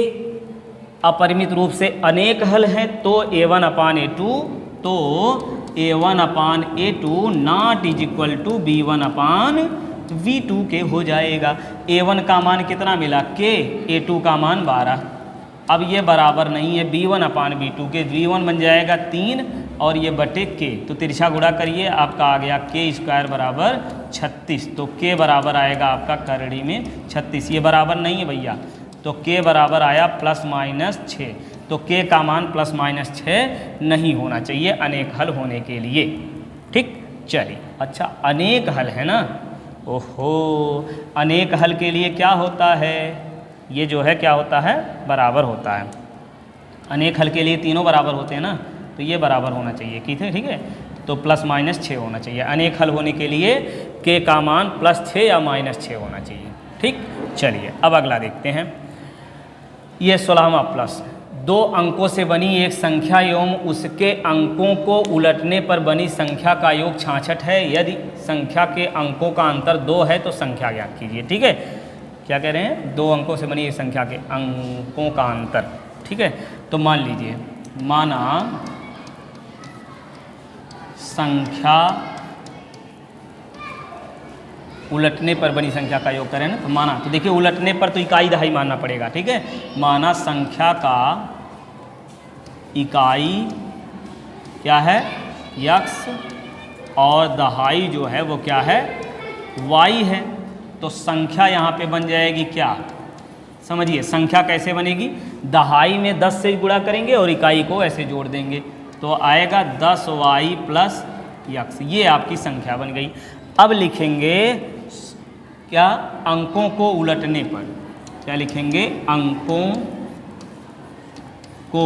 अपरिमित रूप से अनेक हल हैं तो a1/a2 not is equal to b1/v2 के हो जाएगा। a1 का मान कितना मिला k, a2 का मान 12। अब ये बराबर नहीं है b1/b2 के, b1 बन जाएगा 3 और ये बटे k, तो तिरछा गुणा करिए, आपका आ गया k² बराबर 36। तो k बराबर आएगा आपका करड़ी में 36, ये बराबर नहीं है भैया, तो k बराबर आया ±6। तो k का मान ±6 नहीं होना चाहिए अनेक हल होने के लिए। ठीक, चलिए, अच्छा अनेक हल है ना, ओहो, अनेक हल के लिए क्या होता है, ये जो है क्या होता है, बराबर होता है। अनेक हल के लिए तीनों बराबर होते हैं ना, तो ये बराबर होना चाहिए। ठीक है, तो ±6 होना चाहिए। अनेक हल होने के लिए k का मान +6 या -6 होना चाहिए। ठीक, चलिए अब अगला देखते हैं। ये 16वां प्रश्न, 2 अंकों से बनी एक संख्या एवं उसके अंकों को उलटने पर बनी संख्या का योग 66 है। यदि संख्या के अंकों का अंतर 2 है तो संख्या ज्ञात कीजिए। ठीक है, क्या कह रहे हैं, 2 अंकों से बनी एक संख्या के अंकों का अंतर। ठीक है, तो मान लीजिए, माना संख्या उलटने पर बनी संख्या का योग करें ना, तो माना, तो देखिए उलटने पर तो इकाई दहाई मानना पड़ेगा। ठीक है, माना संख्या का इकाई क्या है, x, और दहाई जो है वो क्या है, y है। तो संख्या यहाँ पे बन जाएगी क्या, समझिए संख्या कैसे बनेगी, दहाई में 10 से गुणा करेंगे और इकाई को ऐसे जोड़ देंगे, तो आएगा 10y + x, ये आपकी संख्या बन गई। अब लिखेंगे क्या, अंकों को उलटने पर, क्या लिखेंगे, अंकों को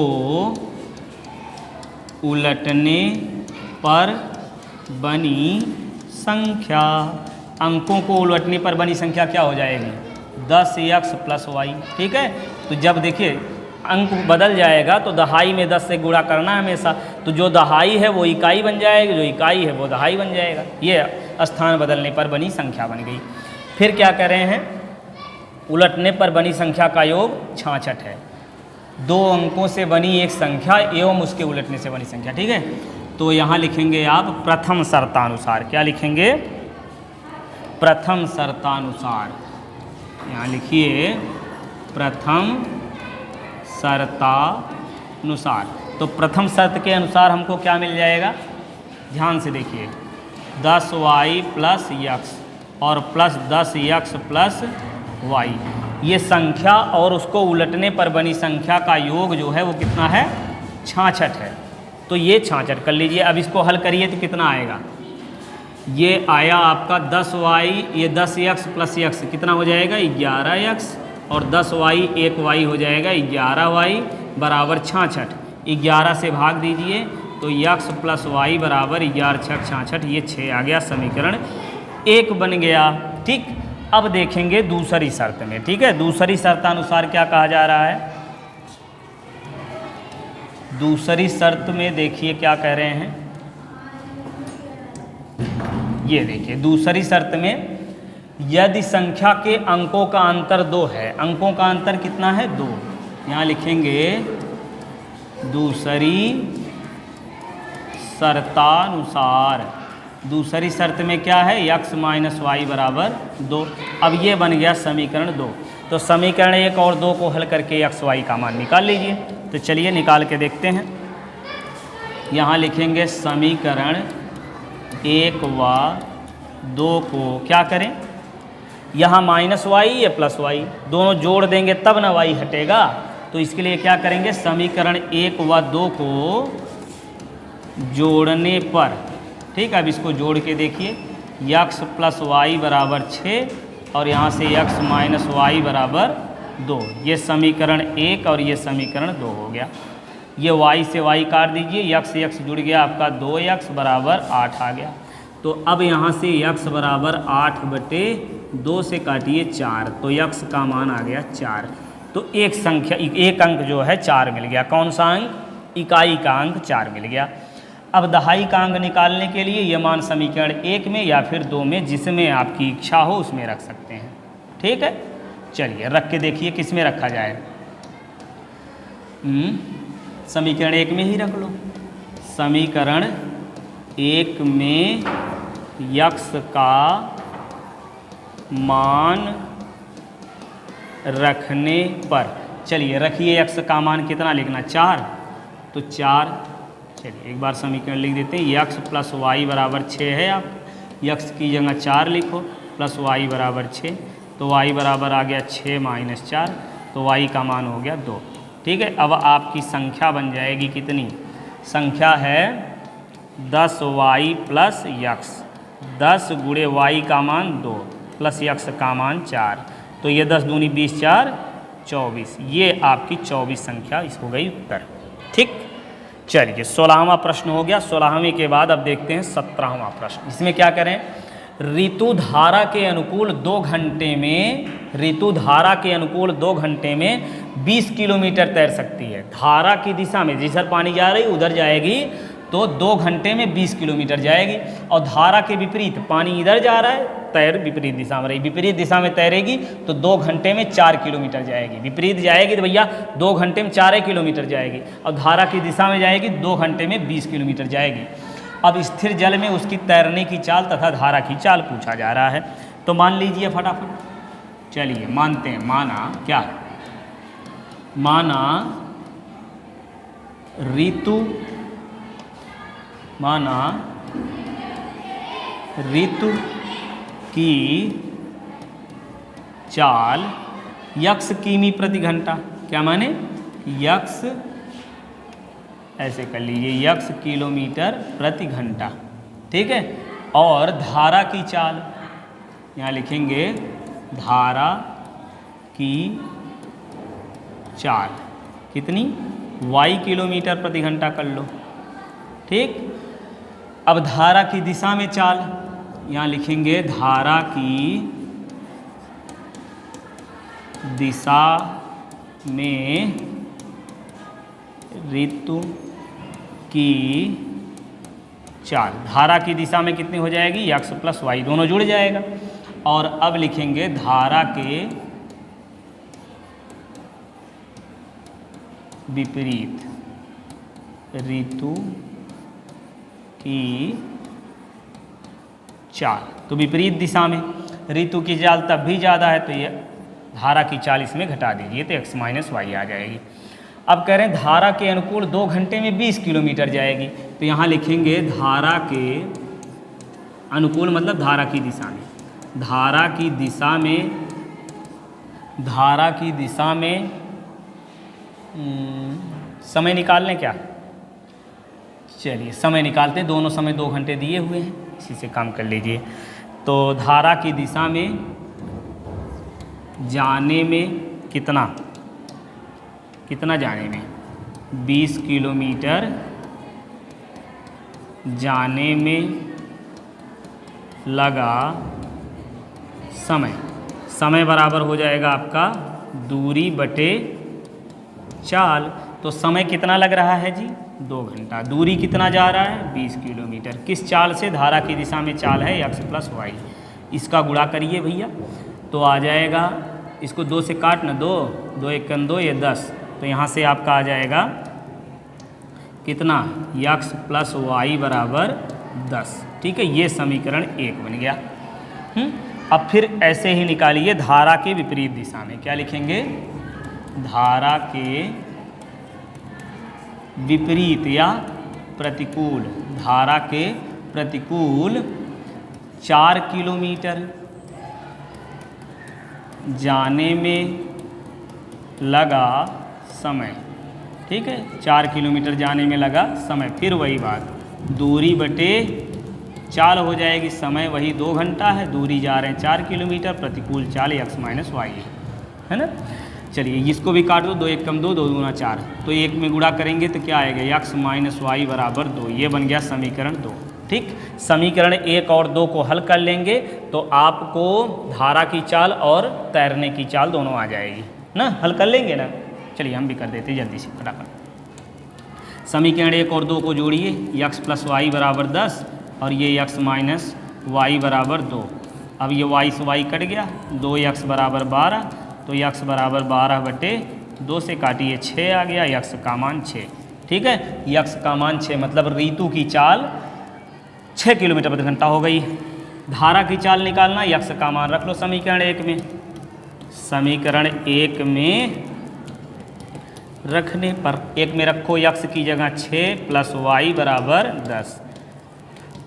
उलटने पर बनी संख्या। अंकों को उलटने पर बनी संख्या क्या हो जाएगी, 10x + y। ठीक है, तो जब देखिए अंक बदल जाएगा तो दहाई में 10 से गुणा करना है हमेशा, तो जो दहाई है वो इकाई बन जाएगी, जो इकाई है वो दहाई बन जाएगा। ये स्थान बदलने पर बनी संख्या बन गई। फिर क्या कह रहे हैं, उलटने पर बनी संख्या का योग 66 है। 2 अंकों से बनी एक संख्या एवं उसके उलटने से बनी संख्या। ठीक है, तो यहाँ लिखेंगे आप प्रथम शर्तानुसार, क्या लिखेंगे, प्रथम शर्तानुसार। यहाँ लिखिए प्रथम शर्तानुसार। तो प्रथम शर्त के अनुसार हमको क्या मिल जाएगा, ध्यान से देखिए, 10y + x और +10x + y, ये संख्या और उसको उलटने पर बनी संख्या का योग जो है वो कितना है, 66 है। तो ये 66 कर लीजिए। अब इसको हल करिए तो कितना आएगा, ये आया आपका 10y, ये 10x + x कितना हो जाएगा, 11x, और 10y 1y हो जाएगा 11y बराबर 66। 11 से भाग दीजिए तो x + y बराबर 11 × 6 = 66, ये 6 आ गया, समीकरण 1 बन गया। ठीक, अब देखेंगे दूसरी शर्त में। ठीक है, दूसरी शर्तानुसार क्या कहा जा रहा है, दूसरी शर्त में देखिए क्या कह रहे हैं, ये देखिए दूसरी शर्त में यदि संख्या के अंकों का अंतर 2 है, अंकों का अंतर कितना है, 2, यहाँ लिखेंगे दूसरी शर्तानुसार। दूसरी शर्त में क्या है, x - y बराबर 2। अब ये बन गया समीकरण 2। तो समीकरण 1 और 2 को हल करके x y का मान निकाल लीजिए। तो चलिए निकाल के देखते हैं। यहाँ लिखेंगे समीकरण 1 व 2 को क्या करें, यहाँ माइनस वाई या प्लस वाई दोनों जोड़ देंगे तब ना वाई हटेगा। तो इसके लिए क्या करेंगे, समीकरण 1 व 2 को जोड़ने पर, ठीक है, अब इसको जोड़ के देखिए, x प्लस वाई बराबर 6 और यहाँ से x माइनस वाई बराबर 2। ये समीकरण 1 और ये समीकरण 2 हो गया। ये y से y काट दीजिए, x जुड़ गया आपका 2x बराबर 8 आ गया। तो अब यहाँ से x बराबर 8/2 से काटिए 4, तो x का मान आ गया 4। तो एक अंक जो है 4 मिल गया। कौन सा अंक, इकाई का अंक 4 मिल गया। अब दहाई का अंक निकालने के लिए ये मान समीकरण 1 में या फिर 2 में, जिसमें आपकी इच्छा हो उसमें रख सकते हैं। ठीक है, चलिए रख के देखिए किस में रखा जाए। समीकरण 1 में ही रख लो। समीकरण 1 में x का मान रखने पर, चलिए रखिए x का मान कितना लिखना, 4। तो 4, चलिए एक बार समीकरण लिख देते हैं। x प्लस वाई बराबर 6 है। आप x की जगह 4 लिखो, प्लस वाई बराबर 6, तो y बराबर आ गया 6 माइनस 4, तो y का मान हो गया 2। ठीक है, अब आपकी संख्या बन जाएगी कितनी, संख्या है 10y प्लस x। 10 गुणे y का मान 2 प्लस x का मान 4, तो ये 10 दूनी 20, 4 24। ये आपकी 24 संख्या इस हो गई उत्तर। ठीक, चलिए 16वां प्रश्न हो गया। 16वें के बाद अब देखते हैं 17वां प्रश्न। इसमें क्या करें, ऋतु धारा के अनुकूल 2 घंटे में, ऋतु धारा के अनुकूल 2 घंटे में 20 किलोमीटर तैर सकती है। धारा की दिशा में, जिधर पानी जा रही उधर जाएगी तो 2 घंटे में 20 किलोमीटर जाएगी। और धारा के विपरीत, पानी इधर जा रहा है, तैर विपरीत दिशा में रही, विपरीत दिशा में तैरेगी तो 2 घंटे में 4 किलोमीटर जाएगी। विपरीत जाएगी तो भैया 2 घंटे में 4 किलोमीटर जाएगी। और धारा की दिशा में जाएगी 2 घंटे में 20 किलोमीटर जाएगी। अब स्थिर जल में उसकी तैरने की चाल तथा धारा की चाल पूछा जा रहा है। तो मान लीजिए फटाफट, चलिए मानते हैं। माना क्या, माना ऋतु की चाल x किमी प्रति घंटा, क्या माने, x, ऐसे कर लीजिए, x किलोमीटर प्रति घंटा। ठीक है, और धारा की चाल, यहाँ लिखेंगे धारा की चाल कितनी, y किलोमीटर प्रति घंटा कर लो। ठीक, अब धारा की दिशा में चाल, यहाँ लिखेंगे धारा की दिशा में ऋतु की चाल। धारा की दिशा में कितनी हो जाएगी, x प्लस वाई दोनों जुड़ जाएगा। और अब लिखेंगे धारा के विपरीत ऋतु की चाल। तो विपरीत दिशा में ऋतु की चाल तब भी ज़्यादा है, तो ये धारा की चाल इसमें घटा दीजिए तो x माइनस वाई आ जाएगी। अब कह रहे हैं धारा के अनुकूल 2 घंटे में 20 किलोमीटर जाएगी, तो यहाँ लिखेंगे धारा के अनुकूल मतलब धारा की दिशा में, धारा की दिशा में, धारा की दिशा में समय निकाल लें क्या, चलिए समय निकालते हैं। दोनों समय 2 घंटे दिए हुए हैं, इसी से काम कर लीजिए। तो धारा की दिशा में जाने में कितना, कितना जाने में 20 किलोमीटर जाने में लगा समय, समय बराबर हो जाएगा आपका दूरी बटे चाल। तो समय कितना लग रहा है जी, 2 घंटा। दूरी कितना जा रहा है, 20 किलोमीटर। किस चाल से, धारा की दिशा में चाल है x प्लस वाई। इसका गुणा करिए भैया, तो आ जाएगा, इसको 2 से काट ना, 2 2 1 2, ये 10। तो यहाँ से आपका आ जाएगा कितना, x प्लस वाई बराबर 10। ठीक है, ये समीकरण 1 बन गया। अब फिर ऐसे ही निकालिए धारा के विपरीत दिशा में। क्या लिखेंगे? धारा के विपरीत या प्रतिकूल, धारा के प्रतिकूल 4 किलोमीटर जाने में लगा समय। ठीक है, 4 किलोमीटर जाने में लगा समय। फिर वही बात, दूरी बटे चाल हो जाएगी, समय वही 2 घंटा है, दूरी जा रहे हैं 4 किलोमीटर, प्रतिकूल चाल x माइनस वाई है ना। चलिए इसको भी काट दो, 2 1 कम 2, 2 दूना 4, तो 1 में गुणा करेंगे तो क्या आएगा? x माइनस वाई बराबर 2। ये बन गया समीकरण 2। ठीक, समीकरण 1 और 2 को हल कर लेंगे तो आपको धारा की चाल और तैरने की चाल दोनों आ जाएगी ना। हल कर लेंगे ना। चलिए हम भी कर देते जल्दी से फटाफट। समीकरण 1 और 2 को जोड़िए, x प्लस वाई बराबर 10 और ये x माइनस वाई बराबर 2। अब ये y से y कट गया, 2x बराबर 12, तो x बराबर 12 बटे 2 से काटिए 6 आ गया, x का मान 6। ठीक है, x का मान 6 मतलब ऋतु की चाल 6 किलोमीटर प्रति घंटा हो गई। धारा की चाल निकालना, x का मान रख लो समीकरण 1 में। समीकरण 1 में रखने पर 1 में रखो x की जगह 6 प्लस y बराबर 10,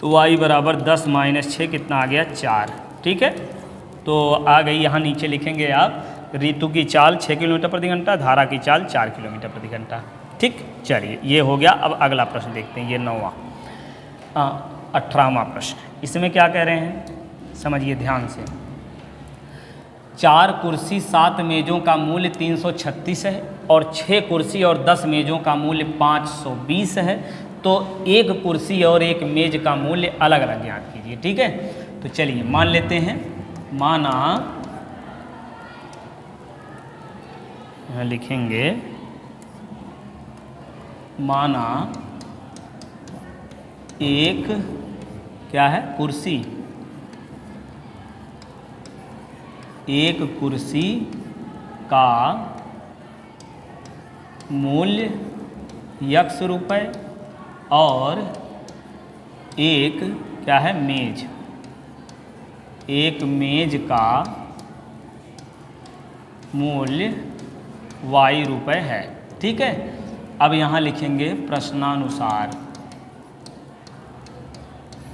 तो y बराबर 10 माइनस 6 कितना आ गया? 4। ठीक है, तो आ गई। यहाँ नीचे लिखेंगे आप ऋतु की चाल 6 किलोमीटर प्रति घंटा, धारा की चाल 4 किलोमीटर प्रति घंटा। ठीक, चलिए ये हो गया। अब अगला प्रश्न देखते हैं, ये 9वां 18वां प्रश्न। इसमें क्या कह रहे हैं समझिए ध्यान से। 4 कुर्सी 7 मेज़ों का मूल्य 336 है और 6 कुर्सी और 10 मेज़ों का मूल्य 520 है, तो एक कुर्सी और एक मेज़ का मूल्य अलग अलग ज्ञात कीजिए। ठीक है, तो चलिए मान लेते हैं, माना यहाँ लिखेंगे, माना एक क्या है? कुर्सी, एक कुर्सी का मूल्य x रुपये और एक क्या है? मेज, एक मेज का मूल्य y रुपये है। ठीक है, अब यहाँ लिखेंगे प्रश्नानुसार।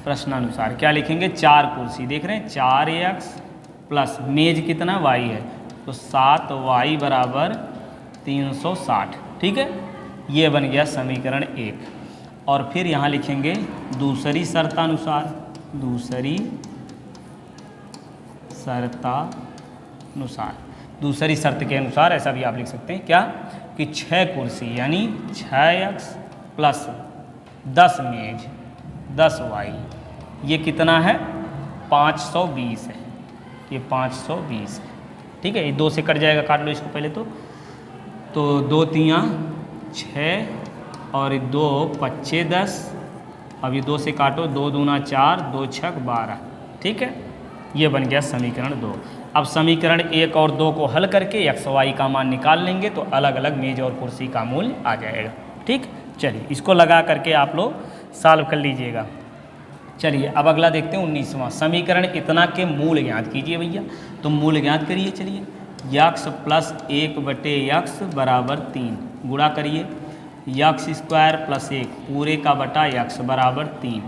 प्रश्नानुसार क्या लिखेंगे? 4 कुर्सी देख रहे हैं, 4x प्लस मेज कितना? y है, तो 7y बराबर 360। ठीक है, ये बन गया समीकरण 1। और फिर यहाँ लिखेंगे दूसरी शर्तानुसार, दूसरी शर्तानुसार, दूसरी शर्त के अनुसार ऐसा भी आप लिख सकते हैं क्या कि 6 कुर्सी यानी 6x प्लस 10 मेज 10y, ये कितना है? 520 है, ये 520 है। ठीक है, ये 2 से कट जाएगा, काट लो इसको पहले तो 2 तियाँ 6 और 2 पच्चे 10, अब ये 2 से काटो, 2 दूना 4, 2 छक 12। ठीक है, ये बन गया समीकरण 2। अब समीकरण 1 और 2 को हल करके x y का मान निकाल लेंगे तो अलग अलग मेज और कुर्सी का मूल्य आ जाएगा। ठीक, चलिए इसको लगा करके आप लोग सॉल्व कर लीजिएगा। चलिए अब अगला देखते हैं 19वां समीकरण। इतना के मूल ज्ञात कीजिए भैया, तो मूल ज्ञात करिए। चलिए x प्लस 1 बटे x बराबर 3, गुणा करिए x स्क्वायर प्लस 1 पूरे का बटा x बराबर 3,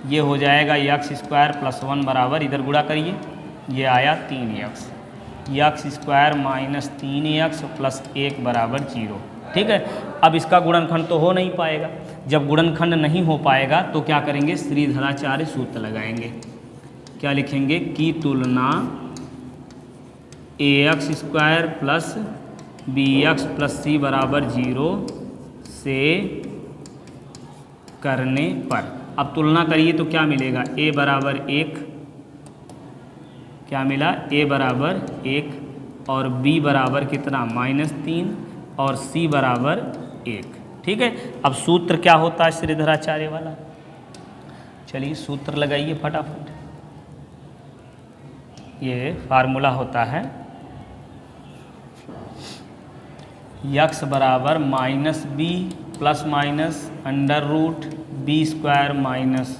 ये हो जाएगा x स्क्वायर प्लस 1 बराबर, इधर गुणा करिए, ये आया 3x, x square minus 3x plus 1 बराबर 0। ठीक है, अब इसका गुणनखंड तो हो नहीं पाएगा, जब गुणनखंड नहीं हो पाएगा तो क्या करेंगे? श्रीधराचार्य सूत्र लगाएंगे। क्या लिखेंगे? की तुलना ax square plus bx plus c बराबर 0 से करने पर। अब तुलना करिए तो क्या मिलेगा? a बराबर 1, क्या मिला? a बराबर 1 और b बराबर कितना? -3 और c बराबर 1। ठीक है, अब सूत्र क्या होता है श्रीधराचार्य वाला? चलिए सूत्र लगाइए फटाफट। ये फार्मूला होता है x बराबर -b plus minus under root b square minus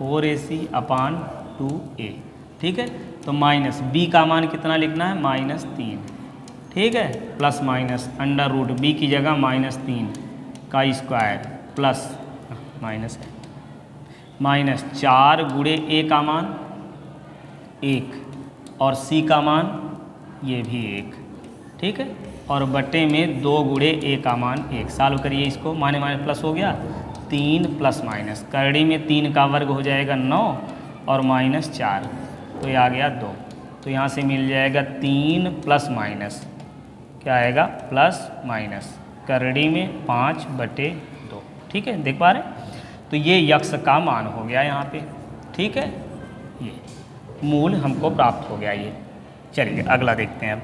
4ac upon 2a। ठीक है। तो माइनस बी का मान कितना लिखना है, -3, ठीक है, plus minus under root B की जगह -3 का स्क्वायर प्लस माइनस है -4 गुणे ए का मान 1 और सी का मान ये भी 1, ठीक है, और बटे में 2 गुणे ए का मान 1। सॉल्व करिए इसको, माने माने प्लस हो गया 3 प्लस माइनस, करड़ी में 3 का वर्ग हो जाएगा 9 और -4 तो ये आ गया 2। तो यहाँ से मिल जाएगा 3 प्लस माइनस क्या आएगा, प्लस माइनस करड़ी में 5/2, ठीक है, देख पा रहे हैं। तो ये यक्ष का मान हो गया यहाँ पे, ठीक है, ये मूल हमको प्राप्त हो गया ये। चलिए अगला देखते हैं अब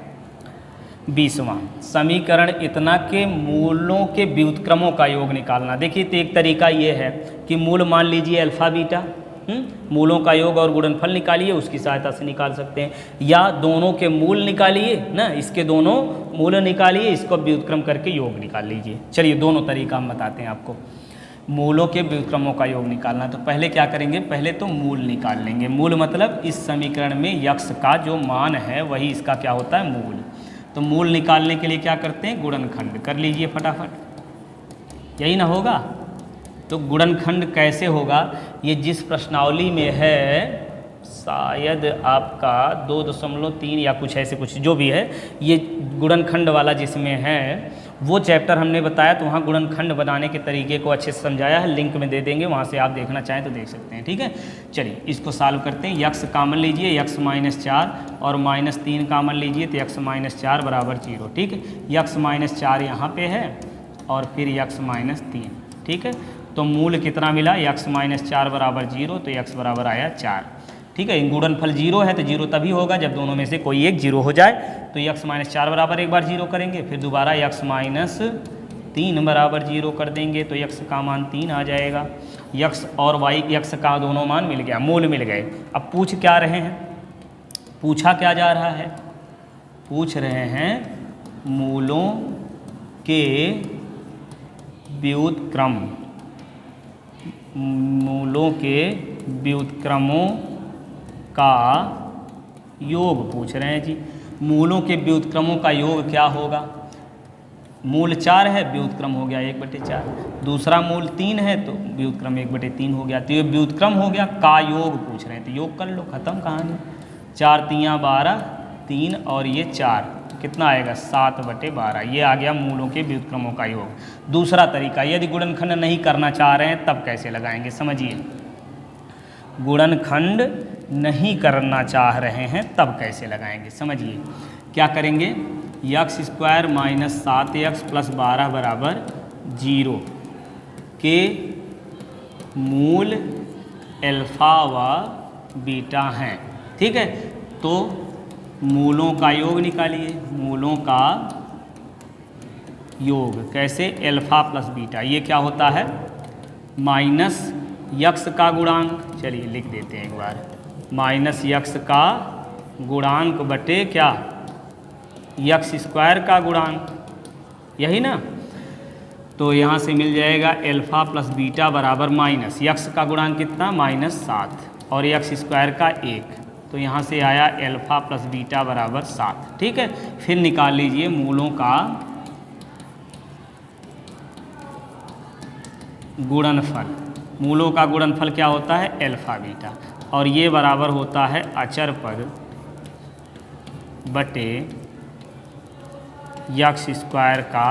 20वां समीकरण इतना के मूलों के व्युत्क्रमों का योग निकालना। देखिए तो एक तरीका ये है कि मूल मान लीजिए अल्फा बीटा, मूलों का योग और गुणनफल निकालिए, उसकी सहायता से निकाल सकते हैं, या दोनों के मूल निकालिए ना, इसके दोनों मूल निकालिए, इसको व्युत्क्रम करके योग निकाल लीजिए। चलिए दोनों तरीका हम बताते हैं आपको। मूलों के व्युत्क्रमों का योग निकालना, तो पहले क्या करेंगे, पहले तो मूल निकाल लेंगे। मूल मतलब इस समीकरण में यक्ष का जो मान है वही इसका क्या होता है, मूल। तो मूल निकालने के लिए क्या करते हैं, गुणनखंड कर लीजिए फटाफट, यही ना होगा। तो गुणनखंड कैसे होगा, ये जिस प्रश्नावली में है, शायद आपका 2.3 या कुछ ऐसे कुछ जो भी है, ये गुणनखंड वाला जिसमें है वो चैप्टर हमने बताया, तो वहाँ गुणनखंड बनाने के तरीके को अच्छे से समझाया है, लिंक में दे देंगे, वहाँ से आप देखना चाहें तो देख सकते हैं, ठीक है। चलिए इसको सॉल्व करते हैं। यक्स कामन लीजिए, यक्स -4 और -3 कामन लीजिए, तो यक्स -4 बराबर 0, ठीक है। यक्स -4 यहाँ पे है और फिर यक्स -3, ठीक है। तो मूल कितना मिला, यक्स -4 बराबर 0, तो यक्स बराबर आया 4, ठीक है। गुणनफल 0 है तो 0 तभी होगा जब दोनों में से कोई एक 0 हो जाए। तो यक्स -4 बराबर एक बार 0 करेंगे, फिर दोबारा यक्स -3 बराबर 0 कर देंगे, तो यक्स का मान 3 आ जाएगा। यक्स और वाई यक्स का दोनों मान मिल गया, मूल मिल गए। अब पूछ क्या रहे हैं, पूछा क्या जा रहा है, पूछ रहे हैं मूलों के व्युत्क्रम, मूलों के व्युत्क्रमों का योग पूछ रहे हैं जी। मूलों के व्युत्क्रमों का योग क्या होगा, मूल 4 है, व्युत्क्रम हो गया 1/4, दूसरा मूल 3 है तो व्युत्क्रम 1/3 हो गया। तो ये व्युत्क्रम हो गया का योग पूछ रहे हैं, तो योग कर लो, खत्म कहानी। 4 3 12, 3 और ये 4, कितना आएगा 7/12, ये आ गया मूलों के व्युत्क्रमों का योग। दूसरा तरीका, यदि गुणनखंड नहीं करना चाह रहे हैं तब कैसे लगाएंगे, समझिए। गुणनखंड नहीं करना चाह रहे हैं तब कैसे लगाएंगे, समझिए। क्या करेंगे, यक्स स्क्वायर -7x + 12 बराबर 0 के मूल अल्फा व बीटा हैं, ठीक है। तो मूलों का योग निकालिए, मूलों का योग कैसे, अल्फा + बीटा, ये क्या होता है, माइनस यक्स का गुणांक, चलिए लिख देते हैं एक बार, माइनस यक्स का गुणांक बटे क्या, यक्स स्क्वायर का गुणांक, यही ना। तो यहाँ से मिल जाएगा अल्फा + बीटा बराबर माइनस यक्स का गुणांक कितना, -7 और यक्स स्क्वायर का 1, तो यहाँ से आया अल्फा + बीटा बराबर 7, ठीक है। फिर निकाल लीजिए मूलों का गुणनफल, मूलों का गुणनफल क्या होता है, अल्फा बीटा, और ये बराबर होता है अचर पद बटे यक्स स्क्वायर का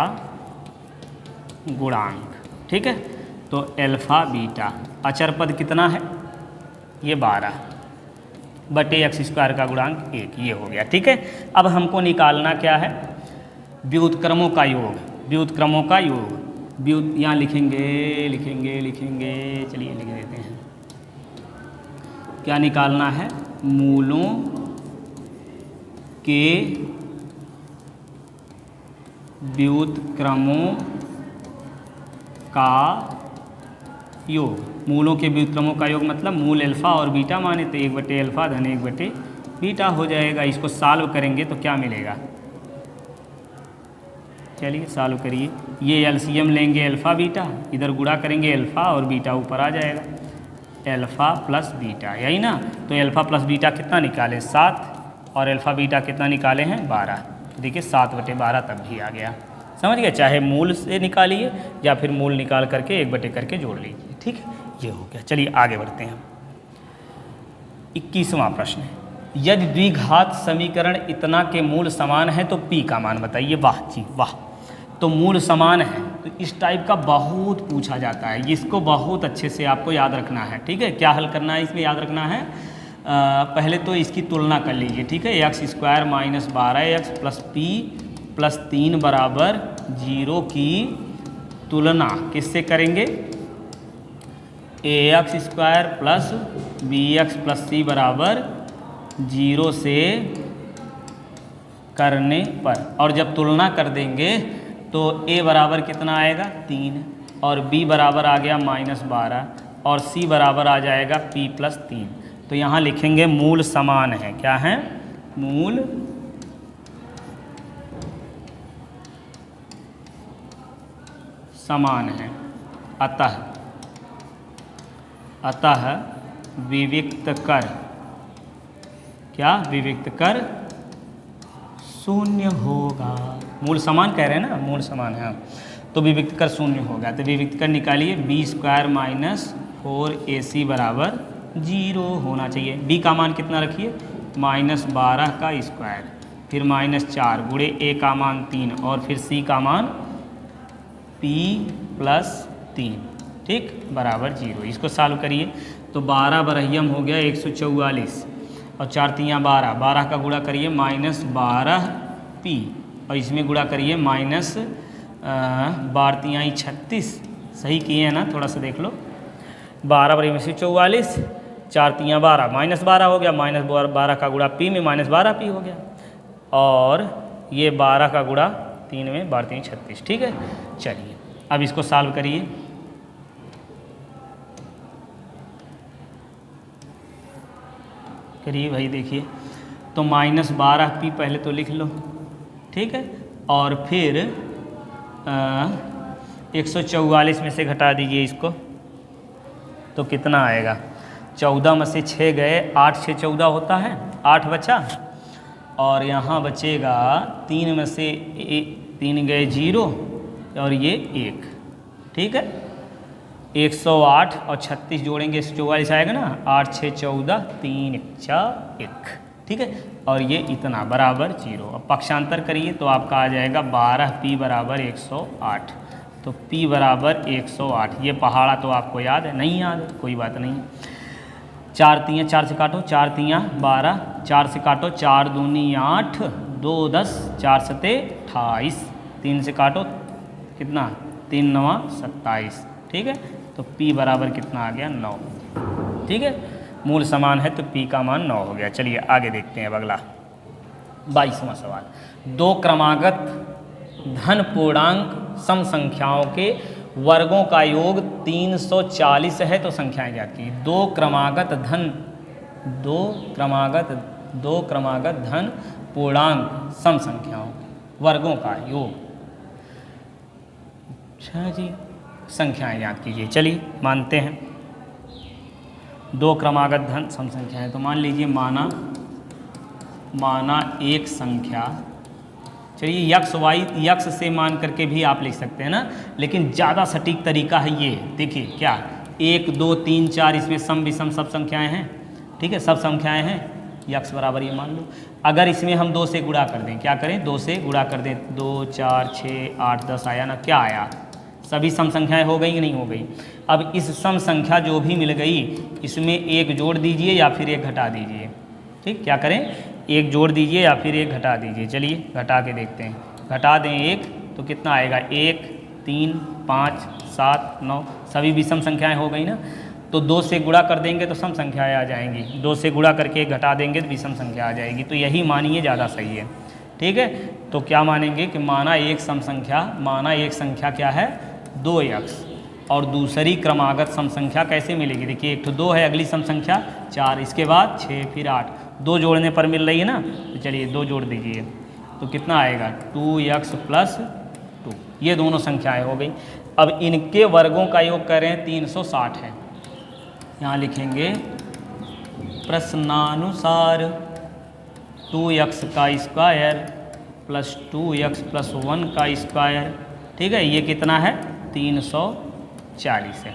गुणांक, ठीक है। तो अल्फा बीटा अचर पद कितना है, ये 12 बटे यक्स स्क्वायर का गुणांक 1, ये हो गया, ठीक है। अब हमको निकालना क्या है, व्युत्क्रमों का योग, व्युत्क्रमों का योग, यहाँ लिखेंगे, चलिए लिख देते हैं। क्या निकालना है, मूलों के व्युत्क्रमों का योग, मूलों के व्युत्क्रमों का योग मतलब मूल अल्फा और बीटा माने, तो 1/अल्फा धन 1/बीटा हो जाएगा। इसको सॉल्व करेंगे तो क्या मिलेगा, चलिए सॉल्व करिए। ये एलसीएम लेंगे अल्फा बीटा, इधर गुणा करेंगे अल्फा और बीटा ऊपर आ जाएगा, एल्फ़ा प्लस बीटा, यही ना। तो एल्फ़ा प्लस बीटा कितना निकाले 7 और एल्फ़ा बीटा कितना निकाले हैं 12। देखिए 7/12 तब भी आ गया। समझ गए, चाहे मूल से निकालिए या फिर मूल निकाल करके 1/, करके जोड़ लीजिए। ठीक है, ये हो गया। चलिए आगे बढ़ते हैं। 21वां प्रश्न है, यदि द्विघात समीकरण इतना के मूल समान है तो p का मान बताइए। वाह जी वाह, तो मूल समान है तो इस टाइप का बहुत पूछा जाता है, इसको बहुत अच्छे से आपको याद रखना है। ठीक है, क्या हल करना है इसमें याद रखना है। पहले तो इसकी तुलना कर लीजिए। ठीक है, x² - 12x + p + 3 बराबर 0 की तुलना किससे करेंगे, ax² + bx + c बराबर 0 से करने पर। और जब तुलना कर देंगे तो a बराबर कितना आएगा 3 और b बराबर आ गया -12 और c बराबर आ जाएगा p + 3। तो यहाँ लिखेंगे मूल समान है। क्या है, मूल समान है। अतः विविक्त कर, क्या विविक्त कर 0 होगा। मूल समान कह रहे हैं ना, मूल समान है तो विविक्त कर 0 होगा। तो विविक्त कर निकालिए, b² - 4ac बराबर 0 होना चाहिए। b का मान कितना रखिए -12 का स्क्वायर, फिर -4 गुणे a का मान 3 और फिर c का मान p + 3। ठीक, बराबर 0। इसको सॉल्व करिए तो 12 बरहियम हो गया 144 और 4 × 3 = 12 का गुणा करिए -12p और इसमें गुणा करिए -12 × 36। सही किए हैं ना, थोड़ा सा देख लो। 12 × 144, 4 × 3 = 12, -12 हो गया, -12 का गुणा p में -12p हो गया और ये 12 का गुणा 3 में 12 × 36। ठीक है, चलिए अब इसको सॉल्व करिए। करिए भाई, देखिए तो -12p पहले तो लिख लो। ठीक है, और फिर 144 में से घटा दीजिए इसको तो कितना आएगा, 14 में से 6 गए, 8 × 6 = 14 होता है, 8 बचा और यहाँ बचेगा 3 में से 3 गए 0 और ये 1। ठीक है, 108 और 36 जोड़ेंगे 144 आएगा ना, 8 × 6 = 14, 3 × 4 = 1। ठीक है, और ये इतना बराबर 0। अब पक्षांतर करिए तो आपका आ जाएगा 12p बराबर 108। तो p बराबर 108। ये पहाड़ा तो आपको याद है, नहीं याद है कोई बात नहीं। 4 × 3 4 से काटो, 4 × 3 12, 4 से काटो, 4 दूनी 8, 2 10, 4 सते 28, 3 से काटो कितना 3 9 27। ठीक है, तो p बराबर कितना आ गया 9। ठीक है, मूल समान है तो p का मान 9 हो गया। चलिए आगे देखते हैं। अब अगला 22वां सवाल, 2 क्रमागत धन पूर्णांक सम संख्याओं के वर्गों का योग 340 है तो संख्याएं ज्ञात कीजिए। 2 क्रमागत धन पूर्णांक सम संख्याओं वर्गों का योग, अच्छा जी, संख्याएं ज्ञात कीजिए। चलिए मानते हैं 2 क्रमागत धन सम संख्या है तो मान लीजिए माना एक संख्या, चलिए यक्स से मान करके भी आप लिख सकते हैं ना, लेकिन ज़्यादा सटीक तरीका है ये। देखिए क्या 1 2 3 4 इसमें सम विषम सब संख्याएं हैं। ठीक है, सब संख्याएं हैं, यक्स बराबर ये मान लो। अगर इसमें हम 2 से गुणा कर दें, क्या करें 2 से गुणा कर दें, 2 4 6 8 10 आया ना, क्या आया, सभी सम संख्याएं हो गई कि नहीं हो गई। अब इस सम संख्या जो भी मिल गई इसमें एक जोड़ दीजिए या फिर एक घटा दीजिए। ठीक, क्या करें, एक जोड़ दीजिए या फिर एक घटा दीजिए। चलिए घटा के देखते हैं, घटा दें एक तो कितना आएगा 1 3 5 7 9, सभी विषम संख्याएं हो गई ना। तो 2 से गुणा कर देंगे तो सम संख्याएं आ जाएंगी, 2 से गुणा करके घटा देंगे तो विषम संख्या आ जाएगी। तो यही मानिए ज़्यादा सही है। ठीक है, तो क्या मानेंगे कि माना एक संख्या क्या है 2x और दूसरी क्रमागत सम संख्या कैसे मिलेगी। देखिए एक तो 2 है, अगली सम संख्या 4, इसके बाद 6 फिर 8, 2 जोड़ने पर मिल रही है ना। तो चलिए 2 जोड़ दीजिए तो कितना आएगा 2x + 2। ये दोनों संख्याएं हो गई। अब इनके वर्गों का योग कर रहे हैं 360 है। यहाँ लिखेंगे प्रश्नानुसार 2x का स्क्वायर प्लस 2x प्लस 1 का स्क्वायर, ठीक है, ये कितना है 340 है।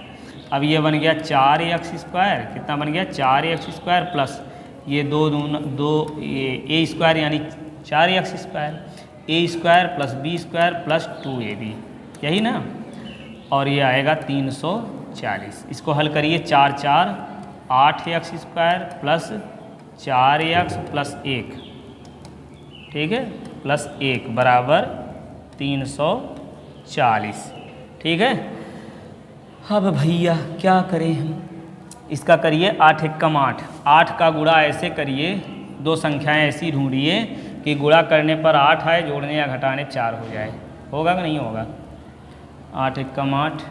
अब ये बन गया 4x स्क्वायर, कितना बन गया 4x स्क्वायर प्लस ये दो ये a स्क्वायर यानी 4x square, a square plus b square plus 2ab, यही ना, और ये आएगा 340। इसको हल करिए, 4 4 8x square plus 4x plus 1, ठीक है, प्लस 1 बराबर 340, ठीक है। अब भैया क्या करें हम, इसका करिए 8 एकम 8, 8 का गुणा ऐसे करिए, दो संख्याएं ऐसी ढूंढिए कि गुणा करने पर 8 आए, जोड़ने या घटाने 4 हो जाए, होगा कि नहीं होगा। 8 एकम 8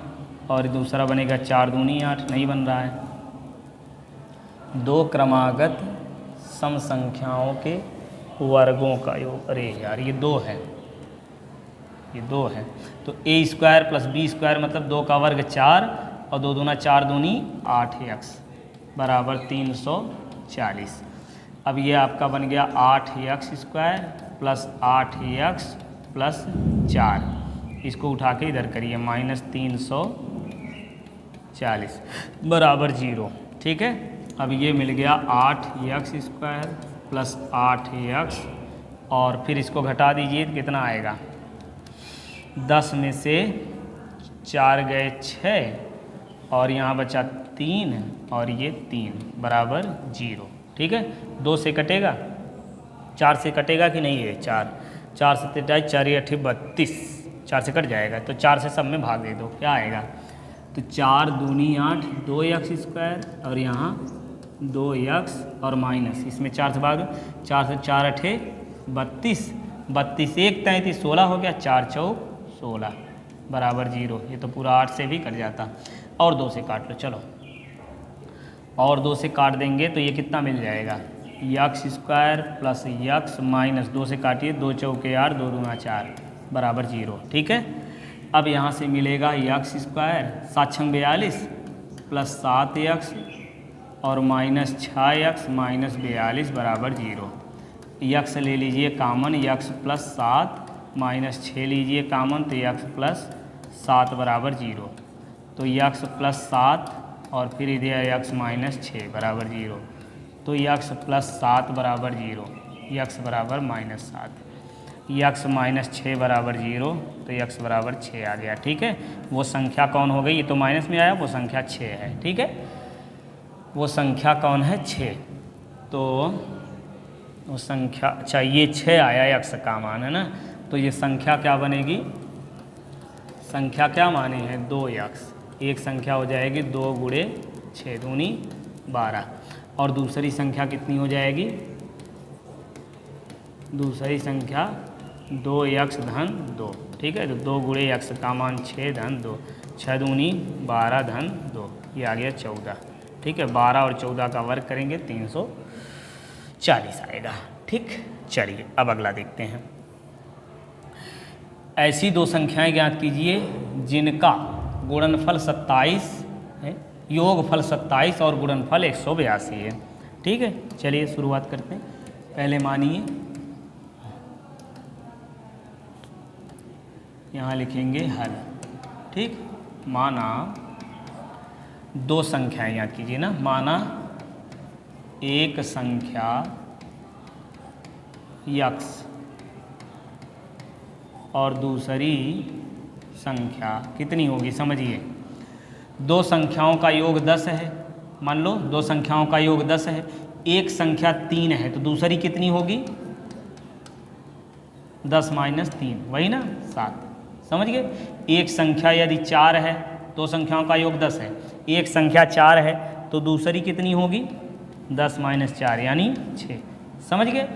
और दूसरा बनेगा 4 दूनी 8, नहीं बन रहा है। दो क्रमागत सम संख्याओं के वर्गों का योग, अरे यार ये 2 है, ये 2 है, तो a square plus b square मतलब 2 का वर्ग 4 और 2 दूना 4 दूनी 8x बराबर 340। अब ये आपका बन गया 8x square plus 8x plus 4, इसको उठा के इधर करिए माइनस 340 बराबर 0, ठीक है। अब ये मिल गया 8x स्क्वायर प्लस 8x और फिर इसको घटा दीजिए, कितना आएगा 10 में से 4 गए 6 और यहाँ बचा 3 और ये 3 बराबर 0, ठीक है। 2 से कटेगा, 4 से कटेगा कि नहीं है, 4 से 4 8 32, 4 से कट जाएगा, तो 4 से सब में भाग दे दो, क्या आएगा, तो 4 दूनी 8 2x स्क्वायर और यहाँ 2x और माइनस इसमें 4 से भाग, 4 से 4 8 32, 32 1 33 16 हो गया, 4 4 16 बराबर 0, ये तो पूरा 8 से भी कट जाता, और 2 से काट लो, चलो और 2 से काट देंगे तो ये कितना मिल जाएगा, x square plus x minus 2 से काटिए, 2 चौके 8 2 दूना 4 बराबर 0, ठीक है। अब यहाँ से मिलेगा x स्क्वायर 7 छंग 42 प्लस 7x और माइनस 6x माइनस 42 बराबर 0, x ले लीजिए कामन, x प्लस 7 माइनस 6 लीजिए कामन, तो x प्लस 7 बराबर 0, तो x प्लस 7 और फिर इधर x माइनस 6 बराबर 0, तो x प्लस 7 बराबर 0, x बराबर माइनस 7, x माइनस 6 बराबर 0, तो x बराबर 6 आ गया, ठीक है। वो संख्या कौन हो गई, ये तो माइनस में आया, वो संख्या 6 है, ठीक है। वो संख्या कौन है 6, तो वो संख्या, अच्छा ये 6 आया x का मान है ना, तो ये संख्या क्या बनेगी, संख्या क्या माने हैं 2x, एक संख्या हो जाएगी 2 गुणे 6 दूनी 12 और दूसरी संख्या कितनी हो जाएगी, दूसरी संख्या 2x धन 2, ठीक है, तो 2 गुणे x का मान 6 धन 2, 6 दूनी 12 धन 2, ये आ गया 14, ठीक है। 12 और 14 का वर्ग करेंगे 340 आएगा, ठीक। चलिए अब अगला देखते हैं। ऐसी दो संख्याएं ज्ञात कीजिए जिनका गुणनफल 27 है, योगफल 27 और गुणनफल 182 है, ठीक है। चलिए शुरुआत करते हैं। पहले मानिए, यहाँ लिखेंगे हल, ठीक। माना दो संख्याएं याद कीजिए ना, माना एक संख्या x और दूसरी संख्या कितनी होगी, समझिए। दो संख्याओं का योग 10 है, मान लो दो संख्याओं का योग 10 है, एक संख्या 3 है तो दूसरी कितनी होगी 10 माइनस 3, वही ना 7, समझ गए। एक संख्या यदि 4 है, दो संख्याओं का योग 10 है, एक संख्या 4 है तो दूसरी कितनी होगी 10 माइनस 4 यानी 6, समझ गए।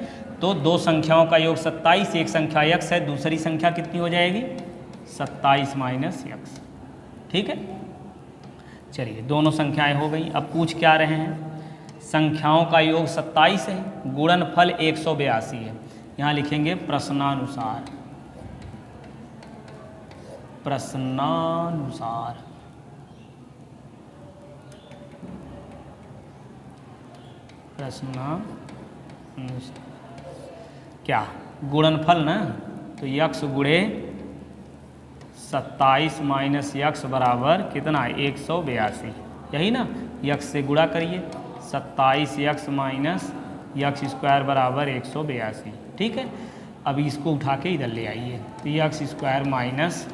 तो दो संख्याओं का योग 27, एक संख्या x है, दूसरी संख्या कितनी हो जाएगी 27 माइनस x, ठीक है। चलिए दोनों संख्याएं हो गई। अब पूछ क्या रहे हैं, संख्याओं का योग 27 है, गुणनफल 182 है। यहाँ लिखेंगे प्रश्नानुसार, प्रश्नानुसार प्रश्न क्या गुणनफल ना, तो यक्स गुणे 27 माइनस यक्स बराबर कितना 182, यही ना। यक्स से गुणा करिए, 27 यक्स माइनस यक्स स्क्वायर बराबर 182, ठीक है। अब इसको उठा के इधर ले आइए, तो x square minus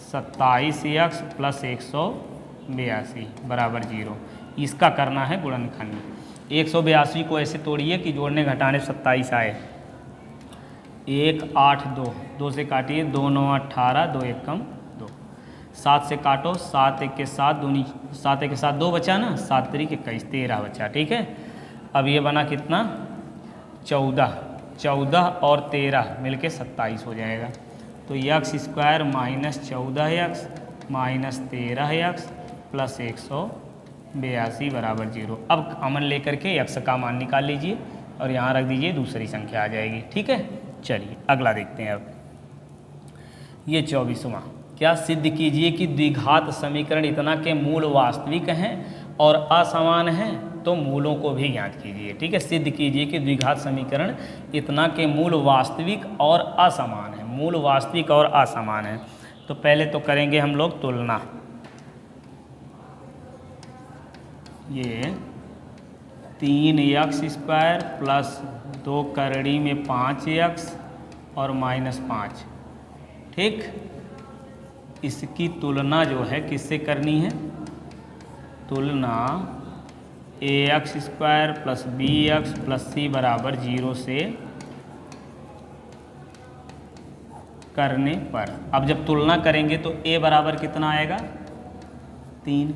27 x plus 182 बराबर 0। इसका करना है गुणनखंड। 182 को ऐसे तोड़िए कि जोड़ने घटाने 27 आए। 1 8 2, 2 से काटिए, 2 9 18, 2 1 कम 2, 7 से काटो, 7 1 के 7, 7 1 के 7 2 बचा ना, 7 3 के 21 13 बचा, ठीक है। अब ये बना कितना 14, 14 और 13 मिलके 27 हो जाएगा। तो x square minus 14 x minus 13 x plus 182 बराबर 0। अब कॉमन लेकर के यक्स का मान निकाल लीजिए और यहाँ रख दीजिए, दूसरी संख्या आ जाएगी, ठीक है। चलिए अगला देखते हैं। अब ये 24वां, क्या सिद्ध कीजिए कि द्विघात समीकरण इतना के मूल वास्तविक हैं और असमान हैं, तो मूलों को भी ज्ञात कीजिए, ठीक है। सिद्ध कीजिए कि द्विघात समीकरण इतना के मूल वास्तविक और असमान है, मूल वास्तविक और असमान है। तो पहले तो करेंगे हम लोग तुलना। ये 3 यक्स स्क्वायर प्लस 2 करड़ी में 5 यक्स और माइनस 5, ठीक। इसकी तुलना जो है किससे करनी है, तुलना A X square plus B X plus C बराबर 0 से करने पर। अब जब तुलना करेंगे तो ए बराबर कितना आएगा 3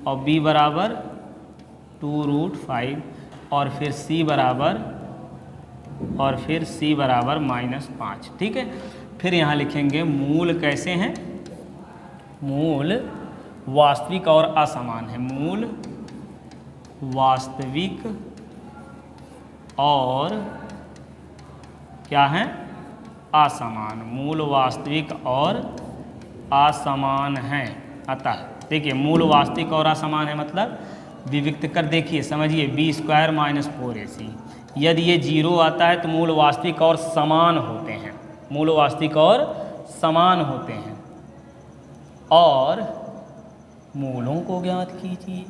और बी बराबर 2√5 और फिर सी बराबर -5, ठीक है। फिर यहाँ लिखेंगे मूल कैसे हैं, मूल वास्तविक और असमान है, मूल वास्तविक और क्या है असमान, मूल वास्तविक और असमान हैं। अतः देखिए मूल वास्तविक और असमान है मतलब विविक्त कर देखिए, समझिए बी स्क्वायर माइनस 4ac, यदि ये 0 आता है तो मूल वास्तविक और समान होते हैं, मूल वास्तविक और समान होते हैं। और मूलों को ज्ञात कीजिए,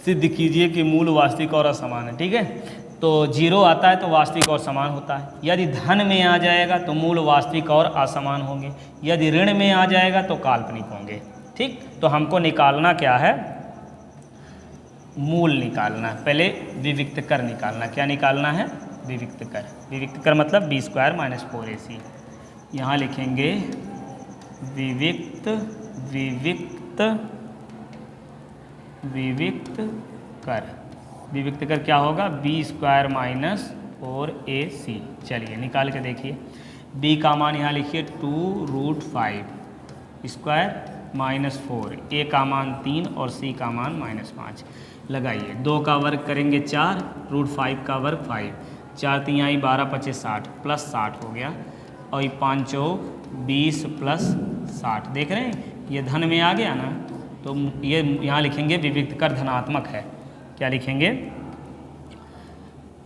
सिद्ध कीजिए कि मूल वास्तविक और असमान है, ठीक है। तो 0 आता है तो वास्तविक और समान होता है, यदि धन में आ जाएगा तो मूल वास्तविक और असमान होंगे, यदि ऋण में आ जाएगा तो काल्पनिक होंगे, ठीक। तो हमको निकालना क्या है, मूल निकालना है। पहले विविक्त कर निकालना, क्या निकालना है विविक्त कर। विविक्त कर मतलब बी स्क्वायर माइनस 4ac, यहाँ लिखेंगे विविक्त विविक्त विविक्त कर। विविक्त कर क्या होगा बी स्क्वायर माइनस 4ac। चलिए निकाल के देखिए, b का मान यहाँ लिखिए 2√5 स्क्वायर -4, a का मान 3 और c का मान -5 लगाइए। 2 का वर्ग करेंगे 4, √5 का वर्ग 5, 4 3 12 25 60 प्लस 60 हो गया, और 5 चौक 20 प्लस 60, देख रहे हैं ये धन में आ गया ना, तो ये यहाँ लिखेंगे विविक्त कर धनात्मक है। क्या लिखेंगे,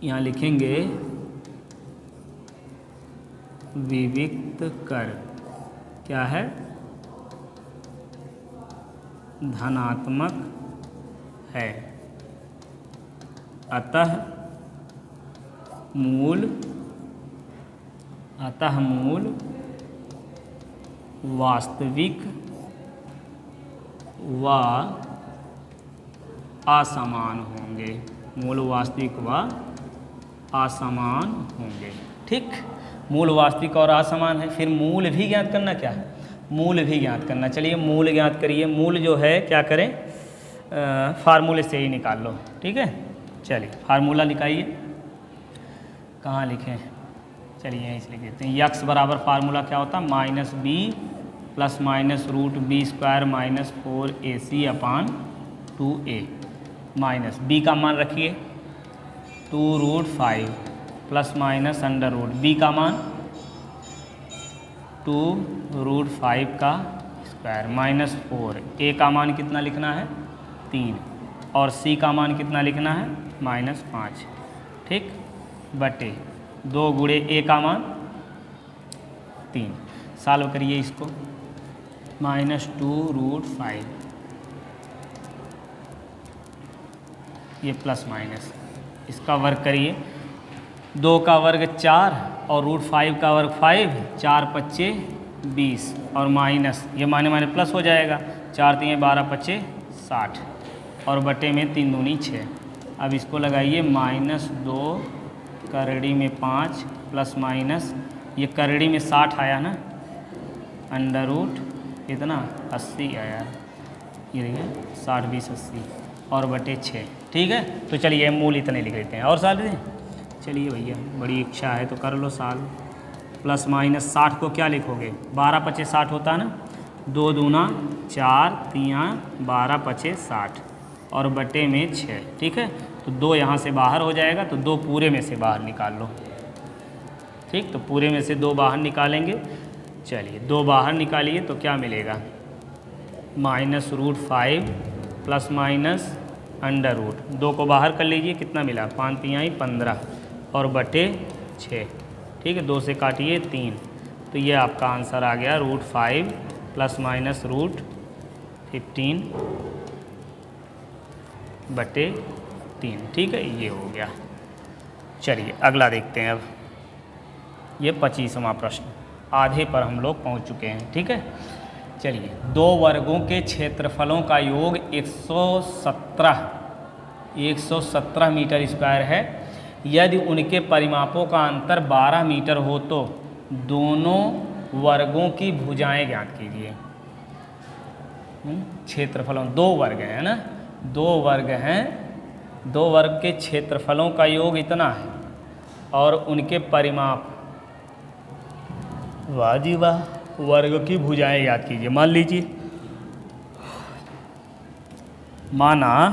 यहाँ लिखेंगे विविक्त कर क्या है धनात्मक है, अतः मूल वास्तविक व असमान होंगे, मूल वास्तविक व असमान होंगे, ठीक। मूल वास्तविक और असमान है। फिर मूल भी ज्ञात करना, क्या है मूल भी ज्ञात करना। चलिए मूल ज्ञात करिए। मूल जो है क्या करें, फार्मूले से ही निकाल लो, ठीक है। चलिए फार्मूला लिखाइए, कहाँ लिखें, चलिए यहीं से लिख देते हैं। यक्स बराबर फार्मूला क्या होता है -b plus minus √b square minus 4ac upon 2a, minus b का मान रखिए 2√5 प्लस माइनस √ b का मान 2√5 का स्क्वायर -4, a का मान कितना लिखना है 3, और c का मान कितना लिखना है -5, ठीक, बटे 2 गुणे a का मान 3। सॉल्व करिए इसको, -2√5, ये प्लस माइनस, इसका वर्ग करिए, 2 का वर्ग 4 और √5 का वर्ग 5, 4 पच्चे 20 और माइनस, ये माने माने प्लस हो जाएगा, 4 3 12 पच्चे 60 और बटे में 3 दूनी 6। अब इसको लगाइए, -2 करड़ी में 5 प्लस माइनस, ये करड़ी में 60 आया ना, अंडर रूट इतना 80 आया, ये देखिए 60 20 80 और बटे 6, ठीक है। तो चलिए मूल इतने लिख लेते हैं और साल दें, चलिए भैया बड़ी इच्छा है तो कर लो साल। प्लस माइनस 60 को क्या लिखोगे, 12 पचे 60 होता है ना, 2 दूना 4 3 12 पचे 60 और बटे में 6, ठीक है। तो 2 यहाँ से बाहर हो जाएगा, तो 2 पूरे में से बाहर निकाल लो, ठीक, तो पूरे में से 2 बाहर निकालेंगे। चलिए 2 बाहर निकालिए तो क्या मिलेगा, -√5 प्लस माइनस अंडर रूट, 2 को बाहर कर लीजिए, कितना मिला 5 3 15 और बटे 6, ठीक है, 2 से काटिए 3, तो ये आपका आंसर आ गया √5 प्लस माइनस √15 बटे 3, ठीक है, ये हो गया। चलिए अगला देखते हैं, अब ये 25वां प्रश्न, आधे पर हम लोग पहुंच चुके हैं, ठीक है। चलिए 2 वर्गों के क्षेत्रफलों का योग 117 मीटर स्क्वायर है। यदि उनके परिमापों का अंतर 12 मीटर हो तो दोनों वर्गों की भुजाएं ज्ञात कीजिए। क्षेत्रफलों, 2 वर्ग हैं ना, 2 वर्ग हैं, 2 वर्ग के क्षेत्रफलों का योग इतना है और उनके परिमाप, वाह जी वाह, वर्ग की भुजाएं याद कीजिए। मान लीजिए, माना,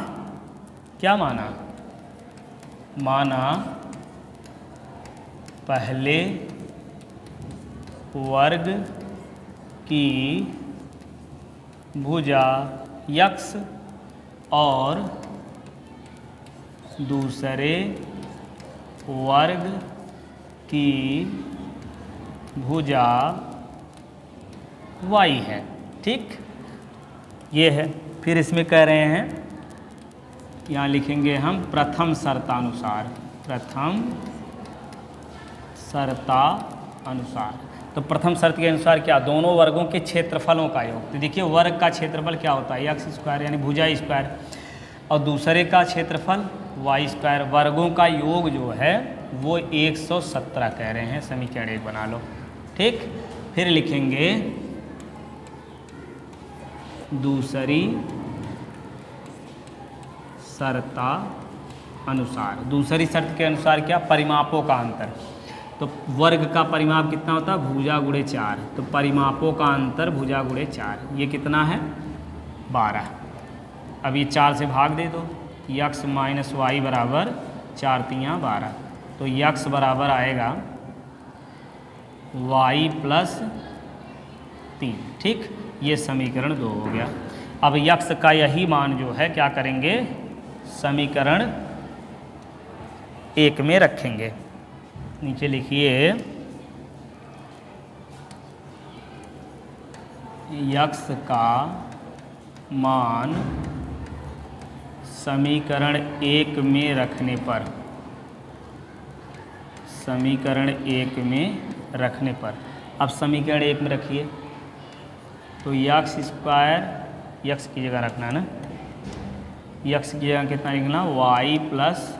क्या माना, माना पहले वर्ग की भुजा x और दूसरे वर्ग की भुजा y है, ठीक, ये है। फिर इसमें कह रहे हैं, यहाँ लिखेंगे हम प्रथम शर्तानुसार, प्रथम शर्तानुसार। तो प्रथम शर्त के अनुसार क्या, दोनों वर्गों के क्षेत्रफलों का योग। तो देखिए वर्ग का क्षेत्रफल क्या होता है, x² यानी भुजा स्क्वायर, और दूसरे का क्षेत्रफल y²। वर्गों का योग जो है वो 117 कह रहे हैं, समीकरण 1 बना लो, ठीक। फिर लिखेंगे दूसरी शर्ता अनुसार। दूसरी शर्त के अनुसार क्या, परिमापों का अंतर। तो वर्ग का परिमाप कितना होता है, भुजा गुणे 4, तो परिमापों का अंतर भुजा गुणे 4, ये कितना है 12। अब ये 4 से भाग दे दो, x माइनस वाई बराबर 4 3 12, तो x बराबर आएगा y प्लस 3, ठीक, ये समीकरण 2 हो गया। अब x का यही मान जो है क्या करेंगे, समीकरण 1 में रखेंगे। नीचे लिखिए x का मान समीकरण 1 में रखने पर, समीकरण 1 में रखने पर, अब समीकरण 1 में रखिए तो x² की जगह रखना है ना, x की जगह कितना लिखना, y प्लस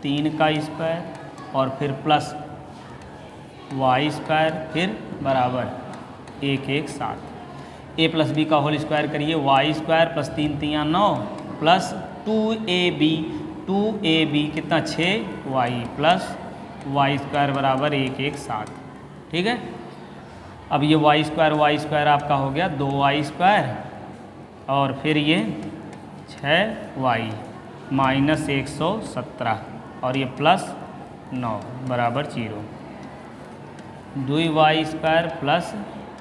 3 का स्क्वायर और फिर प्लस y², फिर बराबर 1 1 7, a प्लस बी का होल स्क्वायर करिए, y² प्लस 3 3 9 प्लस 2ab कितना 6y प्लस y² बराबर 1 1 7, ठीक है। अब ये y² आपका हो गया 2y² और फिर ये 6y माइनस 117 और ये प्लस 9 बराबर 0, 2y² प्लस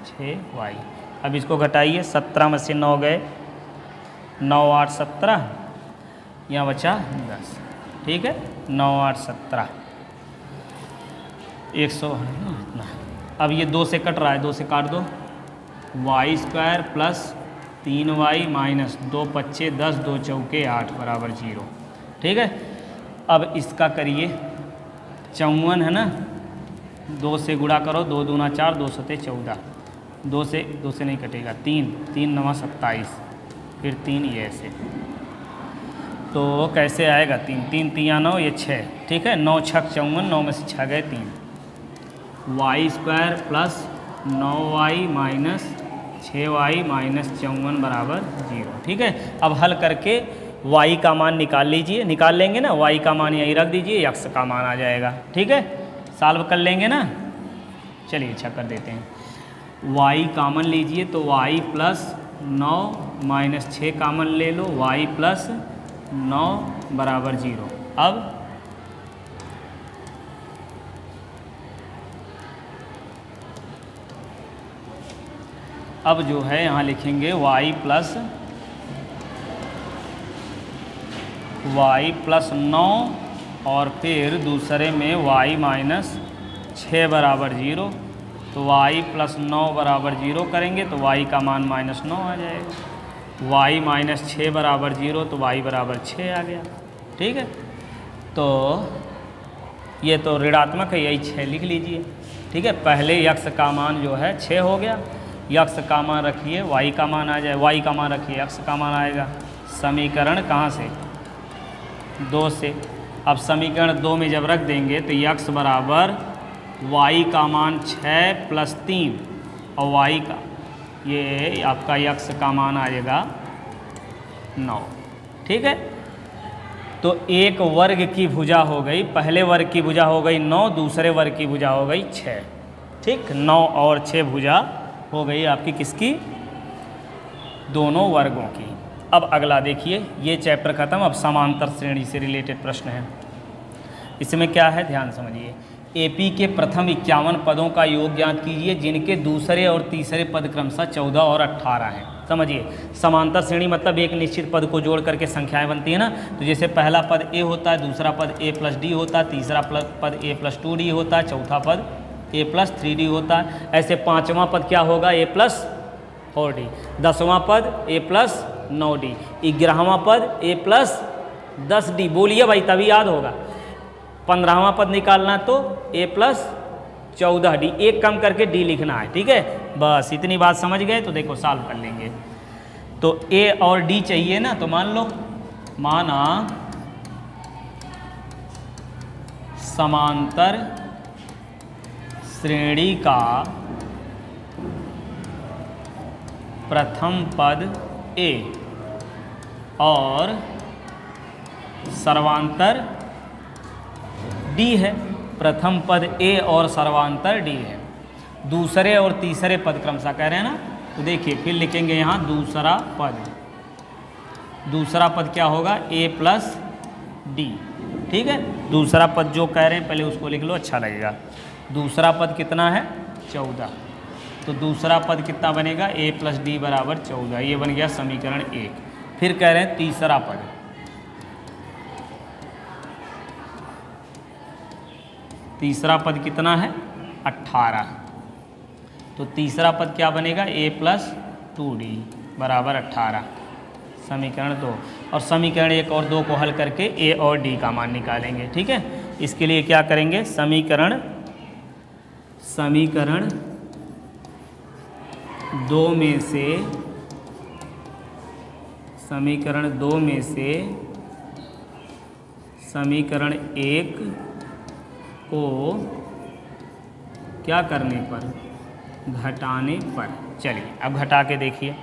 6y। अब इसको घटाइए, 17 में से 9 गए, 9 8 17, यहाँ बचा 10, ठीक है। 9 8 17, 100 इतना। अब ये 2 से कट रहा है, 2 से काट दो। y² प्लस 3y माइनस 2 5 10 2 चौके 8 बराबर 0, ठीक है। अब इसका करिए 54 है ना, 2 से गुणा करो, 2 दूना 4, 2 सते 14, 2 से नहीं कटेगा, 3 3 9 27, फिर 3 ये ऐसे। तो कैसे आएगा? 3 3 3 9, ये 6, ठीक है। 9 6 54, 9 में से 6 गए 3, y² plus 9y minus 6y minus 54 बराबर 0, ठीक है। अब हल करके y का मान निकाल लीजिए, निकाल लेंगे ना, y का मान यहीं रख दीजिए, x का मान आ जाएगा, ठीक है। सॉल्व कर लेंगे ना, चलिए अच्छा कर देते हैं। y कामन लीजिए तो y प्लस 9 माइनस 6 कामन ले लो, y प्लस 9 बराबर 0। अब जो है यहाँ लिखेंगे y प्लस 9 और फिर दूसरे में y माइनस 6 बराबर 0। तो y प्लस 9 बराबर 0 करेंगे तो y का मान माइनस 9 आ जाएगा, y माइनस 6 बराबर 0 तो y बराबर 6 आ गया, ठीक है। तो ये तो ऋणात्मक है, यही 6 लिख लीजिए, ठीक है। पहले x का मान जो है 6 हो गया, x का मान रखिए y का मान आ जाए, y का मान रखिए x का मान आएगा। समीकरण कहाँ से? 2 से। अब समीकरण 2 में जब रख देंगे तो x बराबर y का मान 6 प्लस 3 और y का ये आपका x का मान आएगा 9, ठीक है। तो एक वर्ग की भुजा हो गई, पहले वर्ग की भुजा हो गई 9, दूसरे वर्ग की भुजा हो गई 6, ठीक। 9 और 6 भुजा हो गई आपकी किसकी? दोनों वर्गों की। अब अगला देखिए, ये चैप्टर खत्म। अब समांतर श्रेणी से रिलेटेड प्रश्न है। इसमें क्या है ध्यान समझिए। एपी के प्रथम 51 पदों का योग ज्ञात कीजिए जिनके दूसरे और तीसरे पद क्रमशः 14 और 18 हैं। समझिए, समांतर श्रेणी मतलब एक निश्चित पद को जोड़ करके संख्याएं बनती है ना। तो जैसे पहला पद ए होता है, दूसरा पद ए प्लस डी होता है, तीसरा पद ए प्लस 2d होता है, चौथा पद ए प्लस 3d होता है। ऐसे पाँचवां पद क्या होगा? ए प्लस 4d। 10वां पद ए प्लस 9d। 11वां पद ए प्लस 10d। बोलिए भाई, तभी याद होगा। 15वां पद निकालना तो ए प्लस 14d। एक कम करके डी लिखना है, ठीक है। बस इतनी बात समझ गए तो देखो सॉल्व कर लेंगे। तो ए और डी चाहिए ना, तो मान लो, माना समांतर श्रेणी का प्रथम पद ए और सर्वांतर डी है। प्रथम पद ए और सर्वांतर डी है। दूसरे और तीसरे पद क्रमशः कह रहे हैं ना, तो देखिए फिर लिखेंगे यहाँ दूसरा पद। दूसरा पद क्या होगा? ए प्लस डी, ठीक है। दूसरा पद जो कह रहे हैं पहले उसको लिख लो, अच्छा लगेगा। दूसरा पद कितना है? 14। तो दूसरा पद कितना बनेगा? ए प्लस डी बराबर 14। ये बन गया समीकरण 1। फिर कह रहे हैं तीसरा पद। तीसरा पद कितना है? 18। तो तीसरा पद क्या बनेगा? ए प्लस 2d बराबर 18, समीकरण 2। और समीकरण 1 और 2 को हल करके ए और डी का मान निकालेंगे, ठीक है। इसके लिए क्या करेंगे? समीकरण 2 में से समीकरण 1 को क्या करने पर? घटाने पर। चलिए अब घटा के देखिए।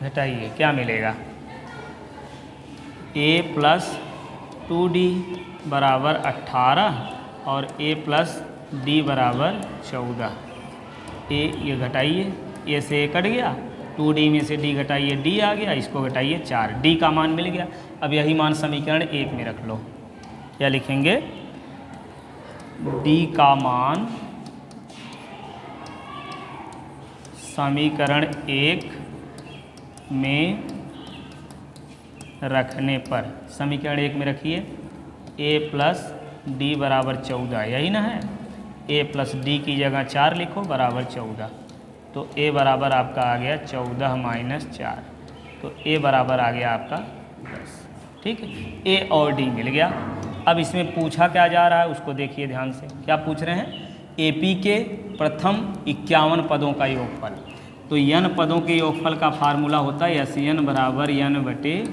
घटाइए, क्या मिलेगा? ए प्लस 2d बराबर 18 और ए प्लस डी बराबर 14। ए ये घटाइए, ए से कट गया, 2d में से d घटाइए, d आ गया, इसको घटाइए 4, d का मान मिल गया। अब यही मान समीकरण 1 में रख लो। क्या लिखेंगे? d का मान समीकरण 1 में रखने पर, समीकरण 1 में रखिए a प्लस डी बराबर 14, यही ना है। a प्लस डी की जगह 4 लिखो बराबर 14, तो a बराबर आपका आ गया 14 माइनस 4, तो a बराबर आ गया आपका 10। ठीक है, a और d मिल गया। अब इसमें पूछा क्या जा रहा है उसको देखिए ध्यान से। क्या पूछ रहे हैं? AP के प्रथम 51 पदों का योगफल। तो n पदों के योगफल का फार्मूला होता है SN बराबर n/2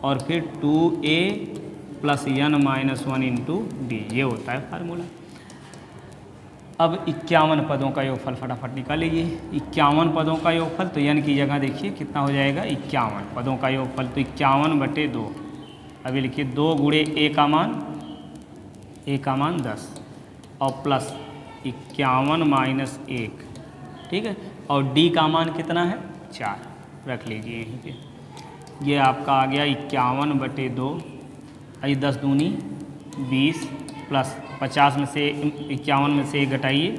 और फिर 2a plus n minus 1 into D, ये होता है फार्मूला। अब 51 पदों का योगफल फटाफट निकाल लीजिए। 51 पदों का योगफल, तो n की जगह देखिए कितना हो जाएगा 51 पदों का योगफल, तो 51/2। अभी लिखिए 2 गुणे a का मान 10 और प्लस 51 माइनस 1, ठीक है, और d का मान कितना है 4, रख लीजिए यहीं पे। ये आपका आ गया 51/2, आई 10 दूनी 20 प्लस 50 में से 51 में से 1 घटाइए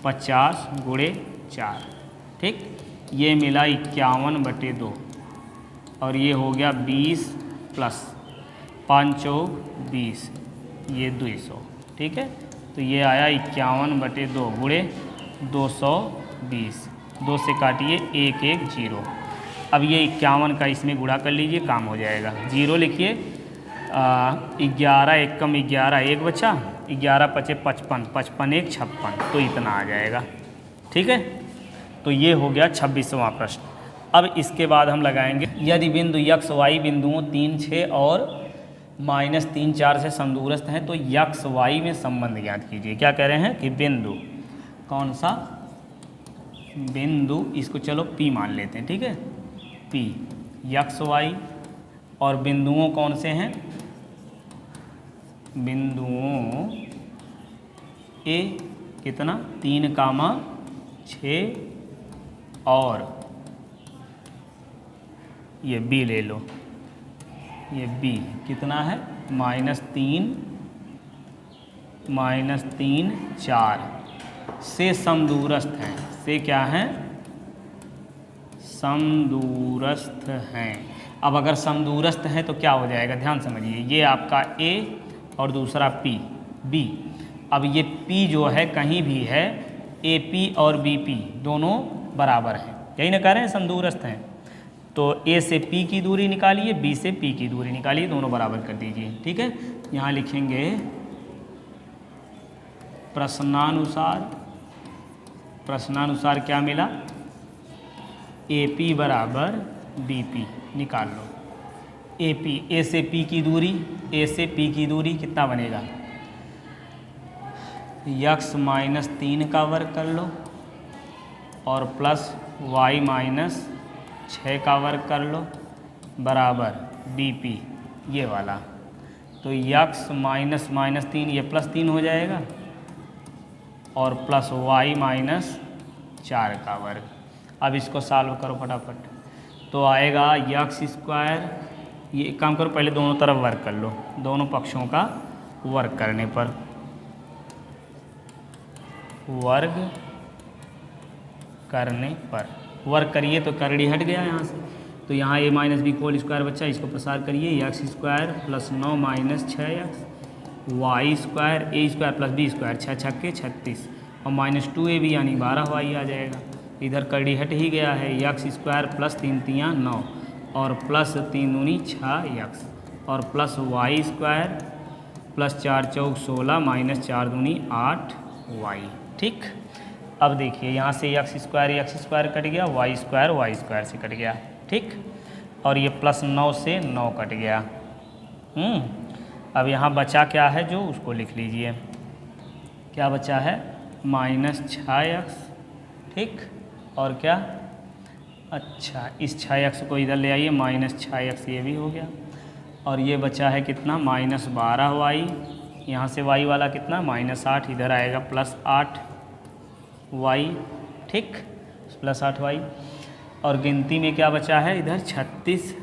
50 गुणे 4, ठीक, ये मिला 51/2 और ये हो गया 20 प्लस 5 चौक 20, ये 200, ठीक है। तो ये आया 51/2 गुणे 220, 2 से काटिए 1 1 0। अब ये 51 का इसमें गुणा कर लीजिए, काम हो जाएगा। 0 लिखिए, 11 एकम 11, 1 बचा, 11 पचे 55, 55 1 56, तो इतना आ जाएगा। ठीक है, तो ये हो गया 26वां प्रश्न। अब इसके बाद हम लगाएंगे, यदि बिंदु x y बिंदुओं 3 6 और -3 4 से समदूरस्थ हैं तो x y में संबंध ज्ञात कीजिए। क्या कह रहे हैं कि बिंदु, कौन सा बिंदु, इसको चलो P मान लेते हैं, ठीक है, P x y, और बिंदुओं कौन से हैं, बिंदुओं A कितना 3, 6 और ये B ले लो, ये B कितना है -3 4 से समदूरस्थ हैं, से क्या हैं, समदूरस्थ हैं। अब अगर समदूरस्थ हैं तो क्या हो जाएगा, ध्यान समझिए, ये आपका A और दूसरा B। अब ये P जो है कहीं भी है, AP और BP दोनों बराबर हैं, यही ना कह रहे हैं समदूरस्थ हैं। तो A से P की दूरी निकालिए, B से P की दूरी निकालिए, दोनों बराबर कर दीजिए। ठीक है, यहाँ लिखेंगे प्रश्नानुसार क्या मिला, AP बराबर BP, निकाल लो। AP, A से P की दूरी, A से P की दूरी कितना बनेगा, x -3 का वर्ग कर लो और प्लस y -6 का वर्ग कर लो बराबर BP, ये वाला। तो x -3 ये +3 हो जाएगा और प्लस y -4 का वर्ग। अब इसको सॉल्व करो फटाफट, तो आएगा x², ये एक काम करो पहले दोनों तरफ वर्ग कर लो, दोनों पक्षों का वर्ग करने पर, वर्ग करिए तो करड़ी हट गया यहाँ से, तो यहाँ a - b होल स्क्वायर बच्चा, इसको प्रसार करिए, x² + 9 - 6x, y² a² + b² 6 छक्के 36 और -2ab यानी 12y आ जाएगा। इधर करड़ी हट ही गया है, x² + 3 3 9 और प्लस 3 दूनी 6x और प्लस y² + 4 चौक 16 -4 दूनी 8y। ठीक, अब देखिए यहाँ से x² कट गया, y² से कट गया, ठीक, और ये +9 से 9 कट गया। अब यहाँ बचा क्या है जो, उसको लिख लीजिए, क्या बचा है -6x, ठीक, और क्या, अच्छा इस 6x को इधर ले आइए, -6x ये भी हो गया, और ये बचा है कितना -12y, यहाँ से y वाला कितना -8, इधर आएगा +8y, ठीक, +8y, और गिनती में क्या बचा है इधर 36,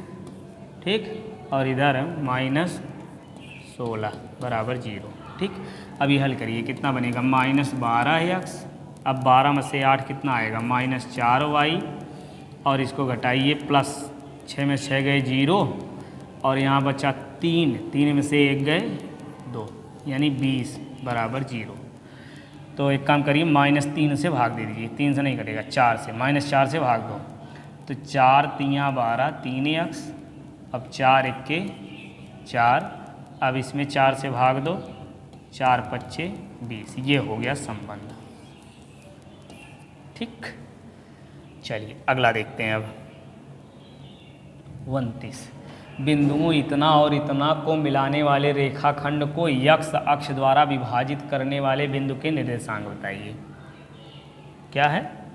ठीक, और इधर -16 बराबर 0। ठीक, अभी हल करिए, कितना बनेगा -12x, अब 12 में से 8 कितना आएगा -4y और इसको घटाइए, प्लस 6 में 6 गए 0 और यहाँ बचा 3, 3 में से 1 गए 2, यानी 20 बराबर 0। तो एक काम करिए, -3 से भाग दे दीजिए, 3 से नहीं कटेगा, 4 से, -4 से भाग दो। तो 4 तियाँ 12, 3x, अब 4 1 4, अब इसमें 4 से भाग दो, 4 5 20, ये हो गया संबंध। ठीक, चलिए अगला देखते हैं अब। 29, बिंदुओं इतना और इतना को मिलाने वाले रेखाखंड को यक्ष अक्ष द्वारा विभाजित करने वाले बिंदु के निर्देशांक बताइए। क्या है?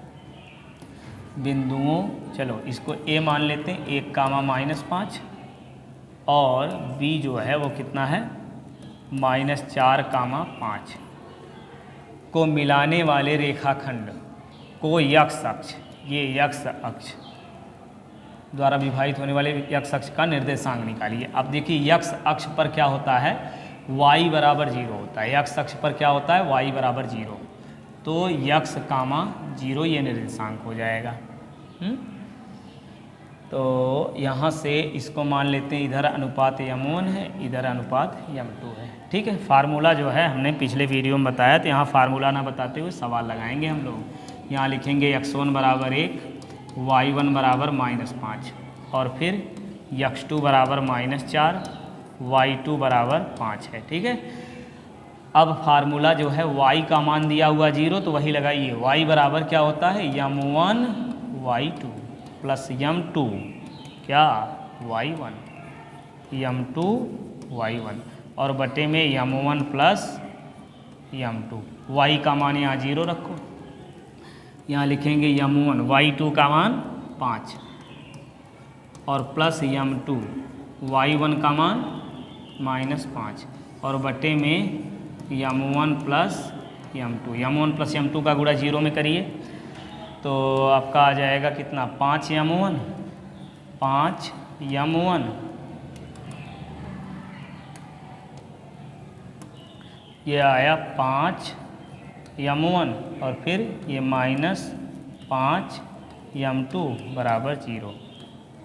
बिंदुओं, चलो इसको A मान लेते हैं, 1 कामा -5, और B जो है वो कितना है, -4 कामा 5 को मिलाने वाले रेखाखंड को यक्ष अक्ष, ये यक्ष अक्ष द्वारा विभाजित होने वाले यक्ष अक्ष का निर्देशांक निकालिए। अब देखिए यक्ष अक्ष पर क्या होता है, y बराबर 0 होता है। यक्ष अक्ष पर क्या होता है, y बराबर 0, तो यक्ष कामा 0 ये निर्देशांक हो जाएगा। तो यहाँ से इसको मान लेते हैं, इधर अनुपात m1 है, इधर अनुपात m2 है। ठीक है, फार्मूला जो है हमने पिछले वीडियो में बताया, तो यहाँ फार्मूला ना बताते हुए सवाल लगाएंगे हम लोग। यहाँ लिखेंगे x1 बराबर 1, y1 बराबर -5, और फिर x2 बराबर -4, y2 बराबर 5 है। ठीक है, अब फार्मूला जो है y का मान दिया हुआ 0, तो वही लगाइए। y बराबर क्या होता है, m1 y2 प्लस m2 क्या, y1, m2 y1, और बटे में m1 प्लस m2। y का मान यहाँ 0 रखो, यहाँ लिखेंगे m1, y2 का मान 5, और प्लस m2, y1 का मान -5, और बटे में m1 plus m2। m1 plus m2 का गुणा 0 में करिए, तो आपका आ जाएगा कितना, 5m1, 5m1, ये आया 5m1, और फिर ये -5m2 बराबर 0,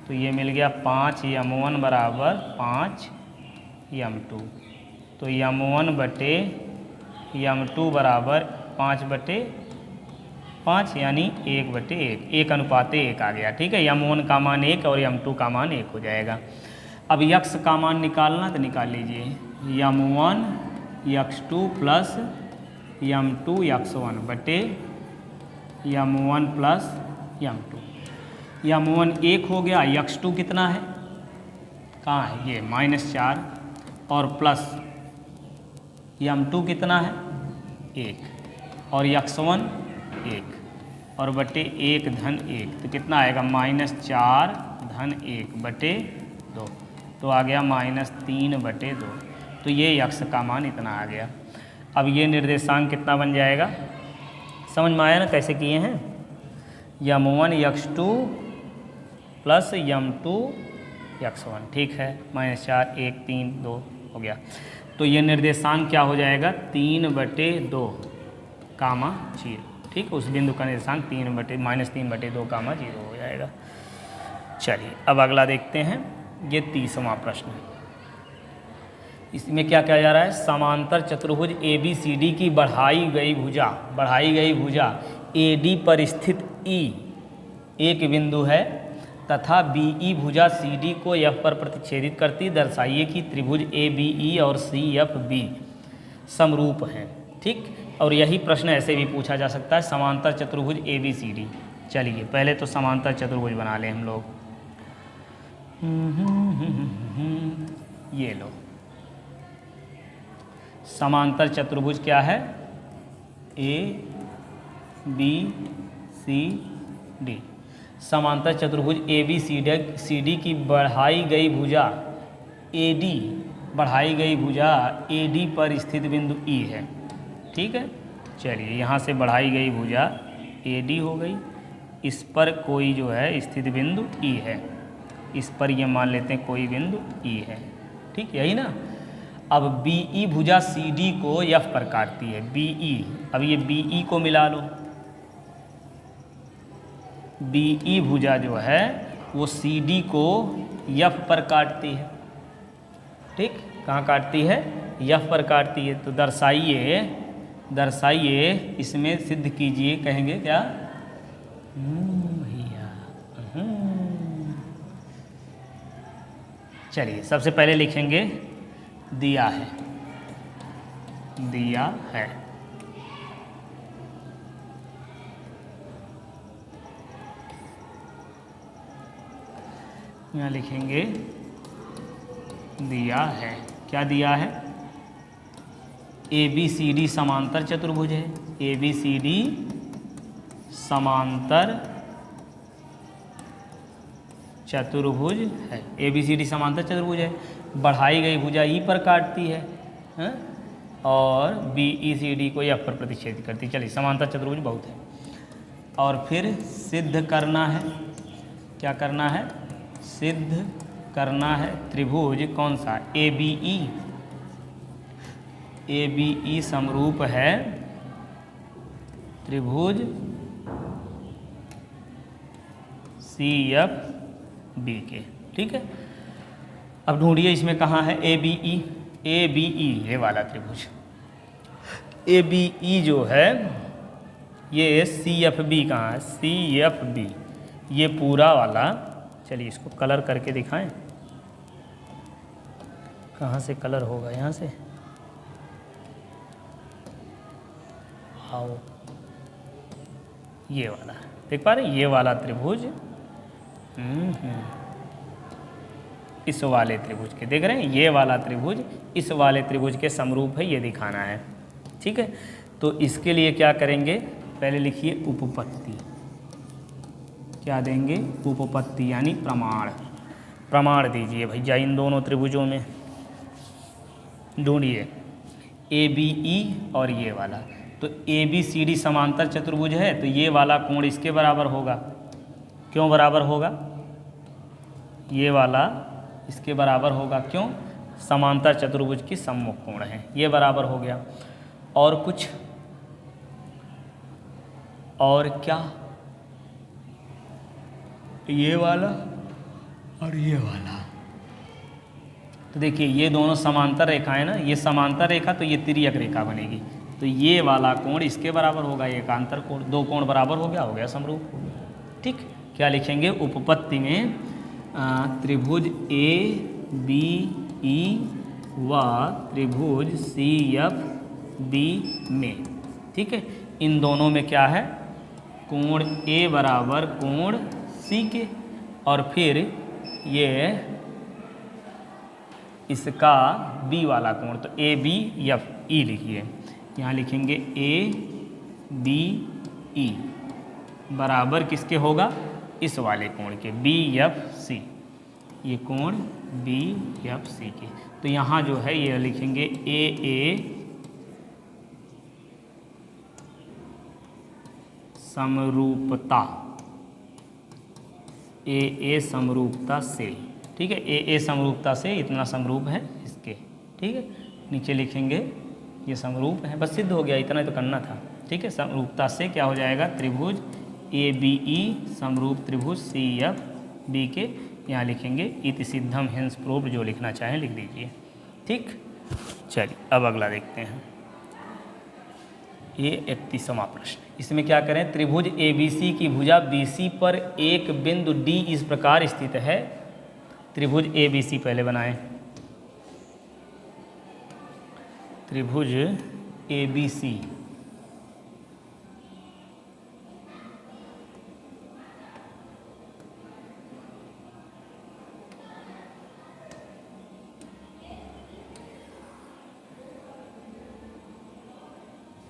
तो ये मिल गया 5m1 बराबर 5m2। तो m1 बटे m2 बराबर 5/5, यानी 1/1, 1:1 आ गया। ठीक है, m1 का मान 1 और m2 का मान 1 हो जाएगा। अब यक्ष का मान निकालना, तो निकाल लीजिए, m1 x2 plus m2 x1 बटे m1 प्लस m2। m1 1 हो गया, x2 कितना है, कहाँ है, ये -4, और प्लस m2 कितना है, 1, और x1 1, और बटे 1 धन 1, तो कितना आएगा, -4 धन 1 बटे 2, तो आ गया -3/2। तो ये यक्ष का मान इतना आ गया। अब ये निर्देशांक कितना बन जाएगा, समझ में आया ना कैसे किए हैं, m1 x2 plus m2 x1। ठीक है, -4 1 3 2 हो गया। तो ये निर्देशांक क्या हो जाएगा, 3/2 कामा 0। ठीक, उस बिंदु का निर्देशांक -3/2 कामा 0 हो जाएगा। चलिए अब अगला देखते हैं, ये 30वां प्रश्न है। इसमें क्या किया जा रहा है, समांतर चतुर्भुज ABCD की बढ़ाई गई भुजा AD पर स्थित E एक बिंदु है तथा BE भुजा CD को F पर प्रतिच्छेदित करती, दर्शाइए कि त्रिभुज ABE और CFB समरूप हैं। ठीक, और यही प्रश्न ऐसे भी पूछा जा सकता है, समांतर चतुर्भुज ABCD। चलिए पहले तो समांतर चतुर्भुज बना लें हम लोग। ये लो, समांतर चतुर्भुज क्या है, ABCD। समांतर चतुर्भुज ABCD की बढ़ाई गई भुजा AD पर स्थित बिंदु E है। ठीक है, चलिए यहाँ से बढ़ाई गई भुजा AD हो गई, इस पर कोई जो है स्थित बिंदु E है, इस पर ये मान लेते हैं कोई बिंदु E है। ठीक, यही ना। अब BE भुजा CD को F पर काटती है, BE, अब ये BE को मिला लो, BE भुजा जो है वो CD को F पर काटती है। ठीक, कहाँ काटती है? F पर काटती है। तो दर्शाइए इसमें सिद्ध कीजिए, कहेंगे क्या? भैया चलिए सबसे पहले लिखेंगे दिया है, दिया है। यहाँ लिखेंगे दिया है। क्या दिया है? ABCD समांतर चतुर्भुज है। ABCD समांतर चतुर्भुज है। ABCD समांतर चतुर्भुज है। बढ़ाई गई भुजा E पर काटती है, हैं? और BECD को F पर प्रतिच्छेद करती है। चलिए समांतर चतुर्भुज बहुत है। और फिर सिद्ध करना है। क्या करना है? सिद्ध करना है त्रिभुज कौन सा? ABE। ABE समरूप है त्रिभुज CFB के। ठीक है, अब ढूंढिए इसमें कहाँ है ABE। ABE ये वाला त्रिभुज ABE जो है ये CFB कहाँ है? CFB ये पूरा वाला। चलिए इसको कलर करके दिखाएं। कहाँ से कलर होगा? यहाँ से। आओ, ये वाला देख पा रहे? ये वाला त्रिभुज इस वाले त्रिभुज के, देख रहे हैं? ये वाला त्रिभुज इस वाले त्रिभुज के समरूप है, ये दिखाना है। ठीक है, तो इसके लिए क्या करेंगे? पहले लिखिए उपपत्ति। क्या देंगे? उपपत्ति यानी प्रमाण। प्रमाण दीजिए भैया इन दोनों त्रिभुजों में। ढूंढिए ABE और ये वाला। तो ABCD समांतर चतुर्भुज है तो ये वाला कोण इसके बराबर होगा। क्यों बराबर होगा? ये वाला इसके बराबर होगा। क्यों? समांतर चतुर्भुज की सम्मुख कोण है, ये बराबर हो गया। और कुछ? और क्या? ये वाला और ये वाला। तो देखिए ये दोनों समांतर रेखा है ना, ये समांतर रेखा तो ये तिर्यक रेखा बनेगी। तो ये वाला कोण इसके बराबर होगा, एकांतर कोण। दो कोण बराबर हो गया समरूप हो गया। ठीक, क्या लिखेंगे? उपपत्ति में त्रिभुज ABE व त्रिभुज CFB में, ठीक है, इन दोनों में क्या है? कोण A बराबर कोण C के। और फिर ये इसका B वाला कोण, तो ABFE लिखिए। यहाँ लिखेंगे ABE बराबर किसके होगा? इस वाले कोण के, BFC। ये कोण BFC के। तो यहाँ जो है ये लिखेंगे AA समरूपता, AA समरूपता से। ठीक है, AA समरूपता से इतना समरूप है इसके। ठीक है, नीचे लिखेंगे ये समरूप है। बस सिद्ध हो गया, इतना ही तो करना था। ठीक है, समरूपता से क्या हो जाएगा? त्रिभुज ABE समरूप त्रिभुज CFB के। यहाँ लिखेंगे इति सिद्धम हेंस प्रूव्ड, जो लिखना चाहें लिख दीजिए। ठीक, चलिए अब अगला देखते हैं। ये 31वां प्रश्न। इसमें क्या करें? त्रिभुज ABC की भुजा BC पर एक बिंदु D इस प्रकार स्थित है। त्रिभुज ABC पहले बनाएं। त्रिभुज ABC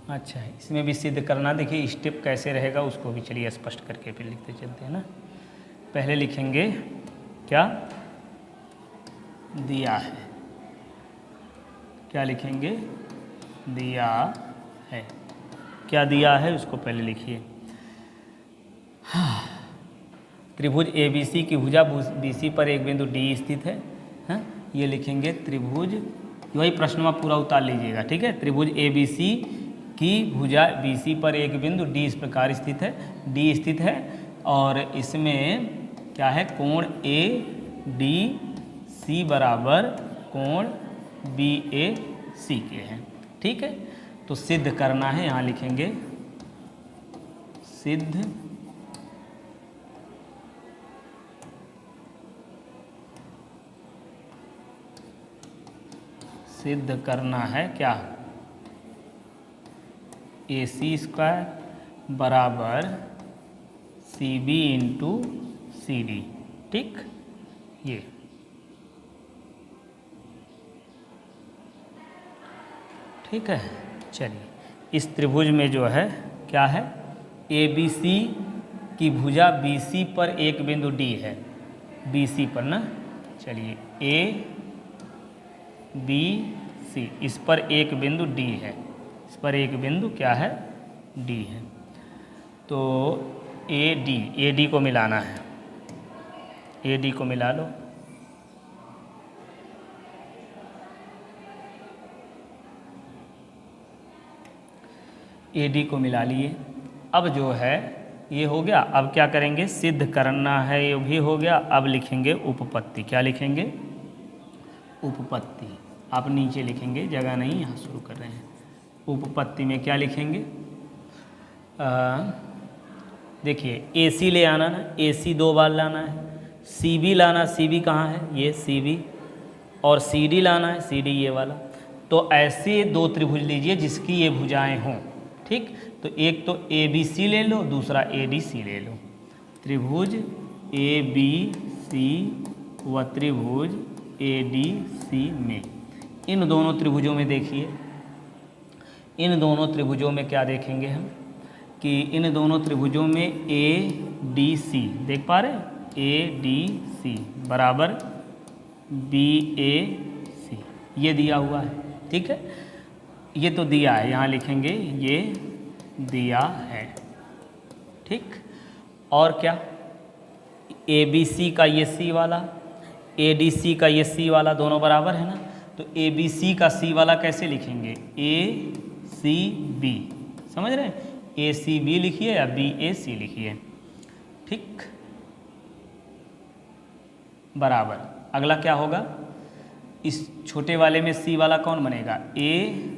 अच्छा है, इसमें भी सिद्ध करना। देखिए स्टेप कैसे रहेगा उसको भी चलिए स्पष्ट करके फिर लिखते चलते हैं ना। पहले लिखेंगे क्या? दिया है। क्या लिखेंगे? दिया है। क्या दिया है उसको पहले लिखिए। त्रिभुज ABC की भुजा BC पर एक बिंदु D स्थित है। हाँ, ये लिखेंगे त्रिभुज, वही प्रश्न में पूरा उतार लीजिएगा। ठीक है, त्रिभुज ABC की भुजा BC पर एक बिंदु D इस प्रकार स्थित है, D स्थित है। और इसमें क्या है, कोण ए डी सी बराबर कोण बी ए सी के हैं। ठीक है, तो सिद्ध करना है, यहाँ लिखेंगे सिद्ध करना है क्या, ए सी स्क्वायर बराबर C B into C D. ठीक, ये ठीक है। चलिए, इस त्रिभुज में जो है क्या है, ए बी सी की भुजा बी सी पर एक बिंदु डी है, बी सी पर ना। चलिए, ए बी सी, इस पर एक बिंदु डी है, इस पर एक बिंदु क्या है, डी है। तो ए डी को मिलाना है, ए डी को मिला लो। ए डी को मिला लिए। अब जो है ये हो गया, अब क्या करेंगे, सिद्ध करना है, ये भी हो गया। अब लिखेंगे उपपत्ति। क्या लिखेंगे, उपपत्ति। आप नीचे लिखेंगे, जगह नहीं, यहाँ शुरू कर रहे हैं। उपपत्ति में क्या लिखेंगे, देखिए ए सी ले आना ना, ए सी 2 बार लाना है, सी बी लाना, सी बी कहाँ है, ये सी बी, और सी डी लाना है, सी डी ये वाला। तो ऐसे 2 त्रिभुज लीजिए जिसकी ये भुजाएं हों। ठीक, तो एक तो ए बी सी ले लो, दूसरा ए डी सी ले लो। त्रिभुज ए बी सी व त्रिभुज ए डी सी में, इन दोनों त्रिभुजों में देखिए, इन दोनों त्रिभुजों में क्या देखेंगे हम कि इन दोनों त्रिभुजों में ए डी सी देख पा रहे हैं, ए डी सी बराबर बी ए सी, ये दिया हुआ है। ठीक है, ये तो दिया है, यहाँ लिखेंगे ये दिया है। ठीक, और क्या, ए बी सी का ये सी वाला, ए डी सी का ये सी वाला, दोनों बराबर है ना। तो ए बी सी का सी वाला कैसे लिखेंगे, ए सी बी, समझ रहे हैं, ए सी बी लिखिए या बी ए सी लिखिए। ठीक, बराबर। अगला क्या होगा, इस छोटे वाले में सी वाला कौन बनेगा, ए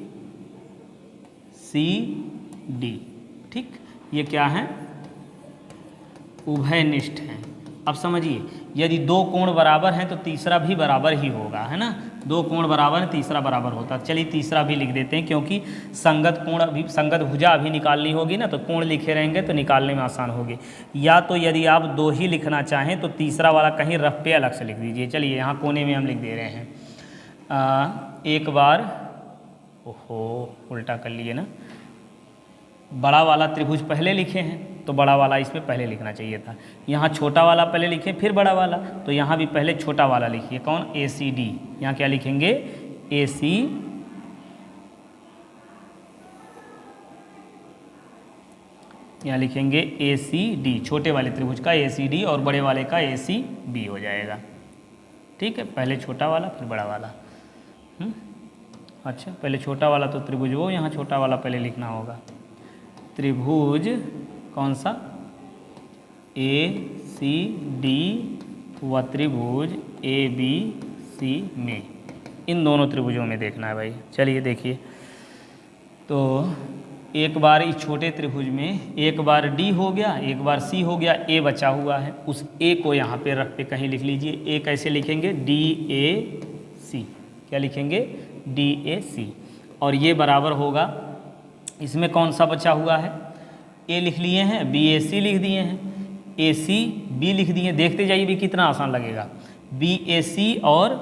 सी डी। ठीक, ये क्या है, उभयनिष्ठ हैं। अब समझिए, यदि 2 कोण बराबर हैं तो तीसरा भी बराबर ही होगा, है ना। 2 कोण बराबर है, तीसरा बराबर होता है। चलिए तीसरा भी लिख देते हैं, क्योंकि संगत कोण अभी, संगत भुजा अभी निकालनी होगी ना, तो कोण लिखे रहेंगे तो निकालने में आसान होगी। या तो यदि आप 2 ही लिखना चाहें तो तीसरा वाला कहीं रफ पे अलग से लिख दीजिए। चलिए, यहाँ कोने में हम लिख दे रहे हैं। एक बार, ओहो उल्टा कर लिए ना, बड़ा वाला त्रिभुज पहले लिखे हैं तो बड़ा वाला इसमें पहले लिखना चाहिए था। यहाँ छोटा वाला पहले लिखे फिर बड़ा वाला, तो यहाँ भी पहले छोटा वाला लिखिए। कौन, ए सी डी। यहाँ क्या लिखेंगे, ए सी, यहाँ लिखेंगे ए सी डी, छोटे वाले त्रिभुज का ए सी डी और बड़े वाले का ए सी बी हो जाएगा। ठीक है, पहले छोटा वाला फिर बड़ा वाला। अच्छा, पहले छोटा वाला तो त्रिभुज वो, यहाँ छोटा वाला पहले लिखना होगा। त्रिभुज कौन सा, ए सी डी व त्रिभुज ए बी सी में, इन दोनों त्रिभुजों में देखना है भाई। चलिए देखिए, तो एक बार इस छोटे त्रिभुज में एक बार डी हो गया, एक बार सी हो गया, ए बचा हुआ है, उस ए को यहाँ पे रख पे कहीं लिख लीजिए। ए कैसे लिखेंगे, डी ए सी। क्या लिखेंगे, डी ए सी। और ये बराबर होगा, इसमें कौन सा बचा हुआ है, ए लिख लिए हैं, बी ए सी लिख दिए हैं, ए सी बी लिख दिए। देखते जाइए भी कितना आसान लगेगा। बी ए सी और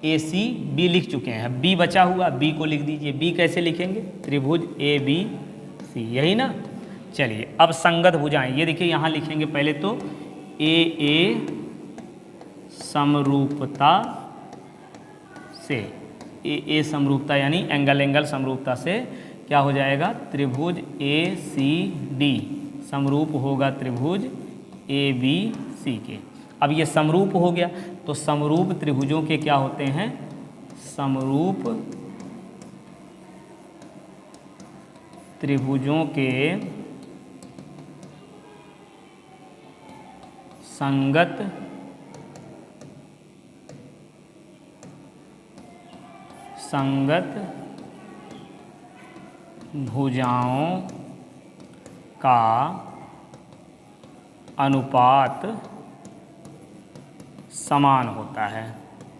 ए सी बी लिख चुके हैं, बी बचा हुआ, बी को लिख दीजिए। बी कैसे लिखेंगे, त्रिभुज ए बी सी, यही ना। चलिए, अब संगत भुजाएं, ये देखिए यहाँ लिखेंगे पहले तो ए समरूपता से, ए समरूपता यानी एंगल समरूपता से क्या हो जाएगा, त्रिभुज ए सी डी समरूप होगा त्रिभुज ए बी सी के। अब ये समरूप हो गया, तो समरूप त्रिभुजों के क्या होते हैं, समरूप त्रिभुजों के संगत भुजाओं का अनुपात समान होता है।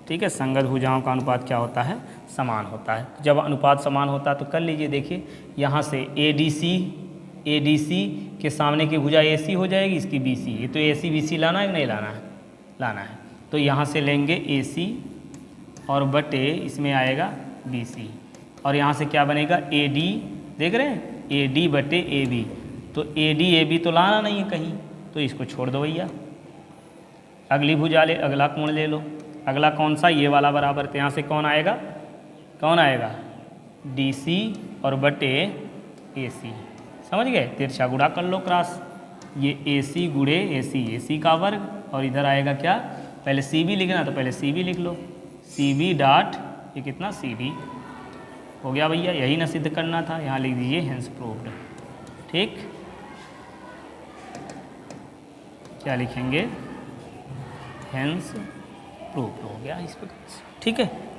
ठीक है, संगत भुजाओं का अनुपात क्या होता है? समान होता है। जब अनुपात समान होता है तो कर लीजिए, देखिए यहाँ से ADC के सामने की भुजा AC हो जाएगी, इसकी BC। ये तो AC BC लाना है कि नहीं लाना है? लाना है। तो यहाँ से लेंगे AC और बटे इसमें आएगा BC, और यहाँ से क्या बनेगा? AD, देख रहे हैं, AD बटे AB। तो AD AB तो लाना नहीं है कहीं, तो इसको छोड़ दो भैया। अगली भुजा ले, अगला कोण ले लो। अगला कौन सा? ये वाला बराबर। तो यहाँ से कौन आएगा? कौन आएगा? DC और बटे AC। समझ गए? तिरछा गुणा कर लो क्रॉस। ये AC गुणे AC का वर्ग, और इधर आएगा क्या? पहले CB लिखना तो पहले CB लिख लो। CB डॉट ये कितना? CD हो गया भैया। यही ना सिद्ध करना था, यहाँ लिख दीजिए हेंस प्रूव्ड। ठीक, क्या लिखेंगे? हेंस प्रूव्ड हो गया इस प्रकार से। ठीक है।